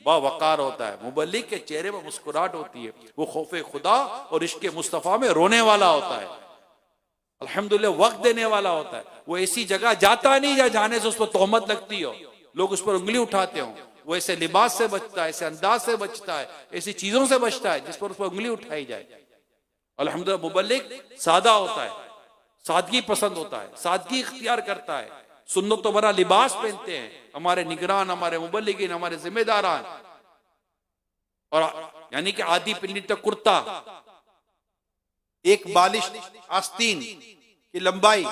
बावकार होता है, मुबल्लिग के चेहरे पर मुस्कुराहट होती है, वो खौफे खुदा और इश्क़े मुस्तफा में रोने वाला होता है, अल्हम्दुलिल्लाह वक्त देने वाला होता है। वो ऐसी जगह जाता नहीं जहाँ जाने से उस पर तोहमत लगती हो, लोग उस पर उंगली उठाते हो। वो ऐसे लिबास से बचता है, ऐसे अंदाज से बचता है, ऐसी चीजों से बचता है जिस पर उस पर उंगली उठाई जाए। अल्हम्दुलिल्लाह मुबल्लिग सादा होता है, सादगी पसंद होता है, सादगी इख्तियार करता है, सुन्नत तो बड़ा लिबास पहनते हैं हमारे निगरान, हमारे मुबल्लिगीन, हमारे जिम्मेदारान। और यानी कि आधी पिंडी तक कुर्ता, एक बालिश आस्तीन की लंबाई,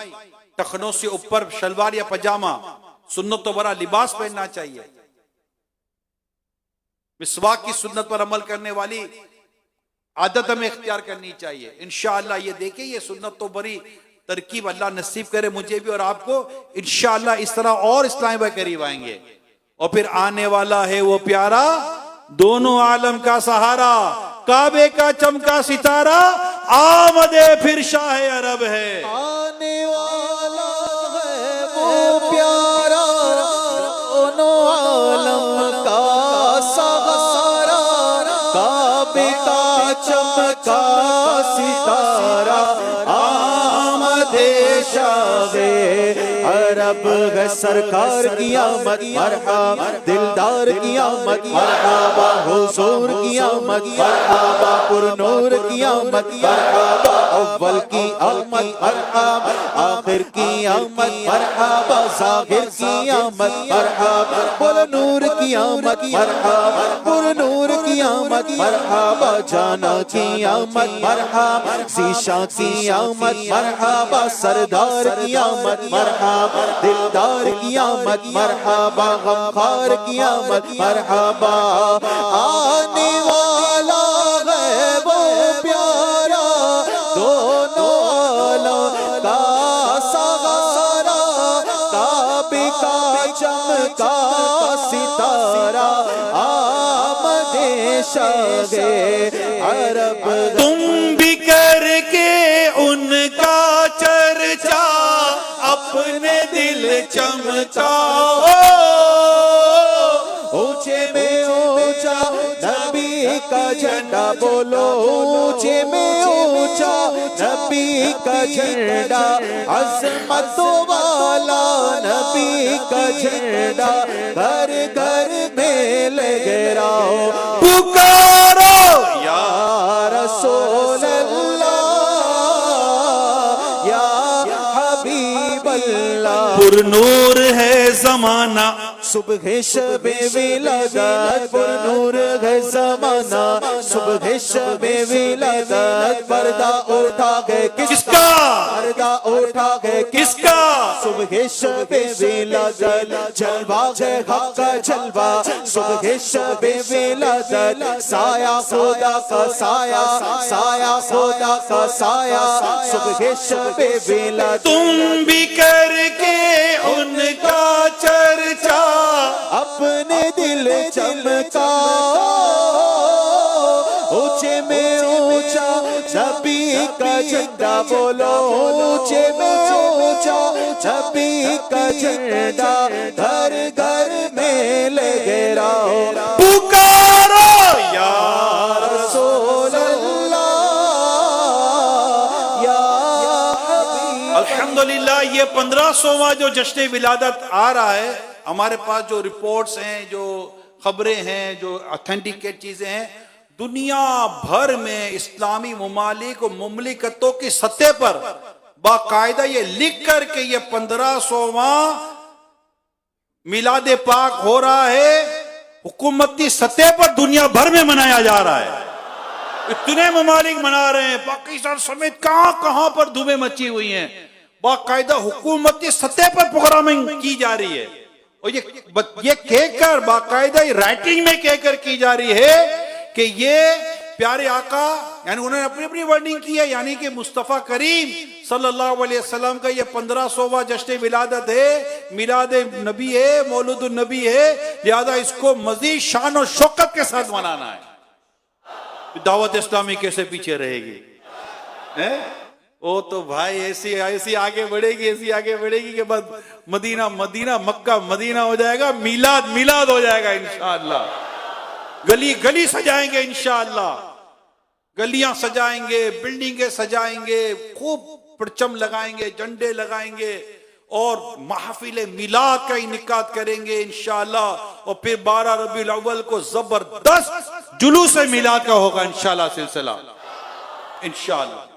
टखनों से ऊपर शलवार या पजामा, सुन्नत तो बड़ा लिबास पहनना चाहिए। मिसवाक की सुन्नत पर अमल करने वाली आदत हमें इख्तियार करनी चाहिए इंशाअल्लाह। ये देखिए ये सुन्नत तो बड़ी तरकीब अल्लाह नसीब करे मुझे भी और आपको इंशाअल्लाह। इस तरह और इस्लाम भाई करीब आएंगे और फिर आने वाला है वो प्यारा, दोनों आलम का सहारा, काबे का चमका सितारा, आमदे फिर शाह अरब है। आने वाला है वो प्यारा, दोनों आलम का सहारा, काबे का चमका सितारा, आमदे शाह अरब है। सरकार की आमद मरहबा, दिलदार की आमद मरहबा, हुजूर की आमद मरहबा, पुरनूर की आमद मरहबा, अव्वल की आमद मरहबा, आखिर की आमद मरहबा, ज़ाहिर की आमद मरहबा, पुरनूर की आमद मरहबा, पुरनूर की आमद मरहबा, जाना की आमद मरहबा, शीशा की आमद मरहबा, सरदार की आमद मरहबा, दिलदार की आमद मरहबा, गमखार की आमद मरहबा। आने वाला है वो प्यारा, दोनों आलम का सहारा, काबे का चमका सितारा, आमदे शाह अरब। तुम भी करके उनका चर्चा अपने दिल चमकाओ, ऊंचे में ऊंचा नबी का झंडा बोलो, ऊंचे में ऊंचा नबी का झंडा, अज़मत वाला नबी का झंडा, घर घर में लहराओ, पुकारो या रसूल अल्लाह, या हबीब अल्लाह। पुरनूर है जमाना, सुबह शबे विलादत पुरनूर है ज़माना, सुबह शबे विलादत पर्दा उठा है किसका, पर्दा उठा है किसका, सुबह शबे विलादत जलवा है हक का जलवा, सुबह शबे विलादत साया खुदा का साया, साया खुदा का साया, सुबह शबे विलादत। तुम भी करके उनका चर्चा अपने दिल चमकाओ, ऊंचे में ऊंचा नबी का झंडा बोलो, ऊंचे में ऊंचा नबी का झंडा, घर घर में लहराओ, पुकारो या रसूल अल्लाह, या हबीब। अल्हम्दुलिल्लाह ये 1500वां जो जश्न विलादत आ रहा है, हमारे पास जो रिपोर्ट्स हैं, जो खबरें हैं, जो ऑथेंटिकेट चीजें हैं, दुनिया भर में इस्लामी ममालिक और मुमलिकतों की सतह पर बाकायदा ये लिख कर के ये 1500वां मिलाद पाक हो रहा है, हुकूमती सतह पर दुनिया भर में मनाया जा रहा है। इतने ममालिक मना रहे हैं, पाकिस्तान समेत कहां कहां पर धूमें मची हुई हैं, बाकायदा हुकूमती सतह पर प्रोग्रामिंग की जा रही है। और ये कहकर बाकायदा राइटिंग में कहकर की जा रही है कि ये प्यारे आका, यानी उन्होंने अपनी अपनी वर्डिंग की है, यानी कि मुस्तफ़ा करीम सल्लल्लाहु अलैहि वसल्लम का ये 1500वां जश्न विलादत है, मिलाद नबी है, मौलूद नबी है, लिहाजा इसको मजीद शान और शौकत के साथ मनाना है। दावत इस्लामी कैसे पीछे रहेगी है? वो तो भाई ऐसी ऐसी आगे बढ़ेगी, ऐसी आगे बढ़ेगी कि बस मदीना मदीना, मक्का मदीना हो जाएगा, मिलाद मिलाद हो जाएगा इंशाअल्लाह। गली गली सजाएंगे इंशाअल्लाह, गलियां सजाएंगे, बिल्डिंगें सजाएंगे, खूब परचम लगाएंगे, झंडे लगाएंगे और महफिल मिलाद का इनेकाद करेंगे इंशाअल्लाह। और फिर 12 रबीउल अव्वल को जबरदस्त जुलूस मिलाद का होगा इंशाअल्लाह सिलसिला इंशाअल्लाह।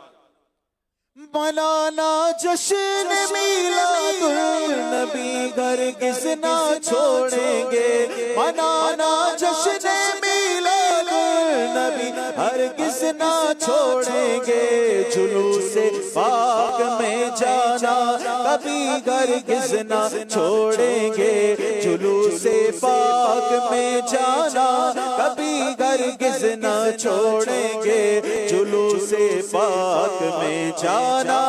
मनाना जश्न मिलादुन नबी घर किस ना छोड़ेंगे, मनाना जश्न मिलादुन नबी हरगिज़ ना छोड़ेंगे, जुलूसे पाक में जाना कभी हरगिज़ ना छोड़ेंगे, जुलूसे पाक में जाना कभी हरगिज़ ना छोड़ेंगे, जुलूसे पाक में जाना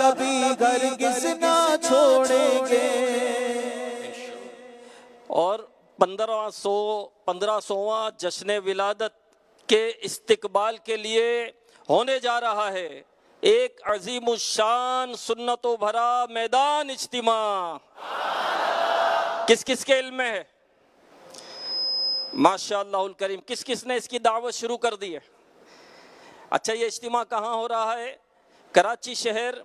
कभी हरगिज़ ना छोड़ेंगे। और 1500वां जश्न विलादत के इस्तिकबाल के लिए होने जा रहा है एक अजीम शान सुन्नतों भरा मैदान इज्तिमा। किस किस के इल्म में है? माशाअल्लाहुल करीम, किस किस ने इसकी दावत शुरू कर दी है? अच्छा, ये इज्तिमा कहाँ हो रहा है? कराची शहर,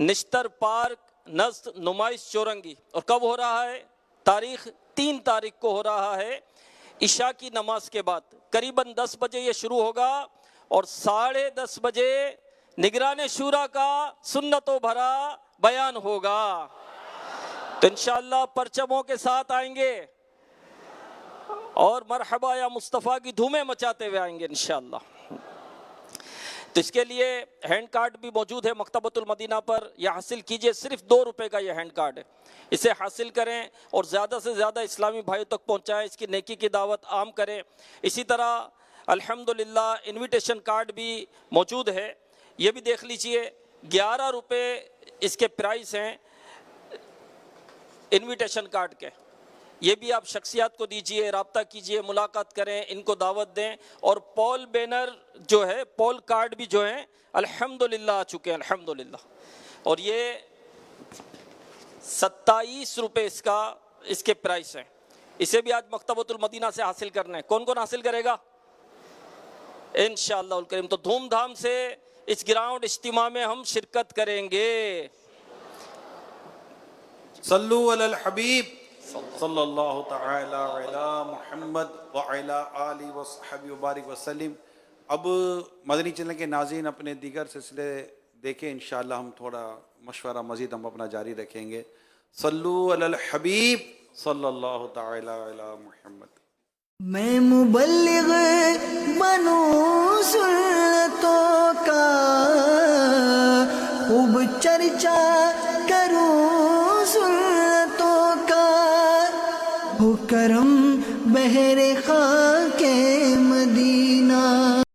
निश्तर पार्क, नज़्द नुमाइश चौरंगी। और कब हो रहा है? तारीख 3 तारीख को हो रहा है, इशा की नमाज के बाद। करीबन 10 बजे ये शुरू होगा और 10:30 बजे निगरान शूरा का सुन्नतों भरा बयान होगा। तो इंशाअल्लाह परचमों के साथ आएंगे और मरहबा या मुस्तफ़ा की धूमें मचाते हुए आएंगे इंशाअल्लाह। तो इसके लिए हैंड कार्ड भी मौजूद है मकतबतुल मदीना पर, यह हासिल कीजिए। सिर्फ 2 रुपए का यह हैंड कार्ड है, इसे हासिल करें और ज़्यादा से ज़्यादा इस्लामी भाइयों तक पहुँचाएँ, इसकी नेकी की दावत आम करें। इसी तरह अल्हम्दुलिल्लाह इन्विटेशन कार्ड भी मौजूद है, ये भी देख लीजिए। 11 रुपये इसके प्राइस हैं इन्विटेशन कार्ड के। ये भी आप शख्सियात को दीजिए, रब्ता कीजिए, मुलाकात करें, इनको दावत दें। और पॉल बैनर जो है, पॉल कार्ड भी जो है अल्हम्दुलिल्लाह आ चुके हैं अल्हम्दुलिल्लाह। और ये 27 रुपये इसके प्राइस हैं। इसे भी आज मकतबतुल मदीना से हासिल करना है। कौन कौन हासिल करेगा? इंशाअल्लाहुल करीम। तो धूमधाम से इस ग्राउंड इज्तिमा में हम शिरकत करेंगे। सल्लु अलल हबीब सल्लल्लाहु तआला अला मुहम्मद व अला आलि व सहबी व बारिक वसल्लम। अब मदनी चैनल के नाज़रीन अपने दीगर सिलसिले देखें, इंशाअल्लाह हम थोड़ा मशवरा मज़ीद हम अपना जारी रखेंगे। सल्लु अलल हबीब सल्लल्लाहु तआला अला मुहम्मद। मैं मुबल्लिग बनूं सुन्नतों का, खूब चर्चा करूं सुन्नतों का, हो करम बहरे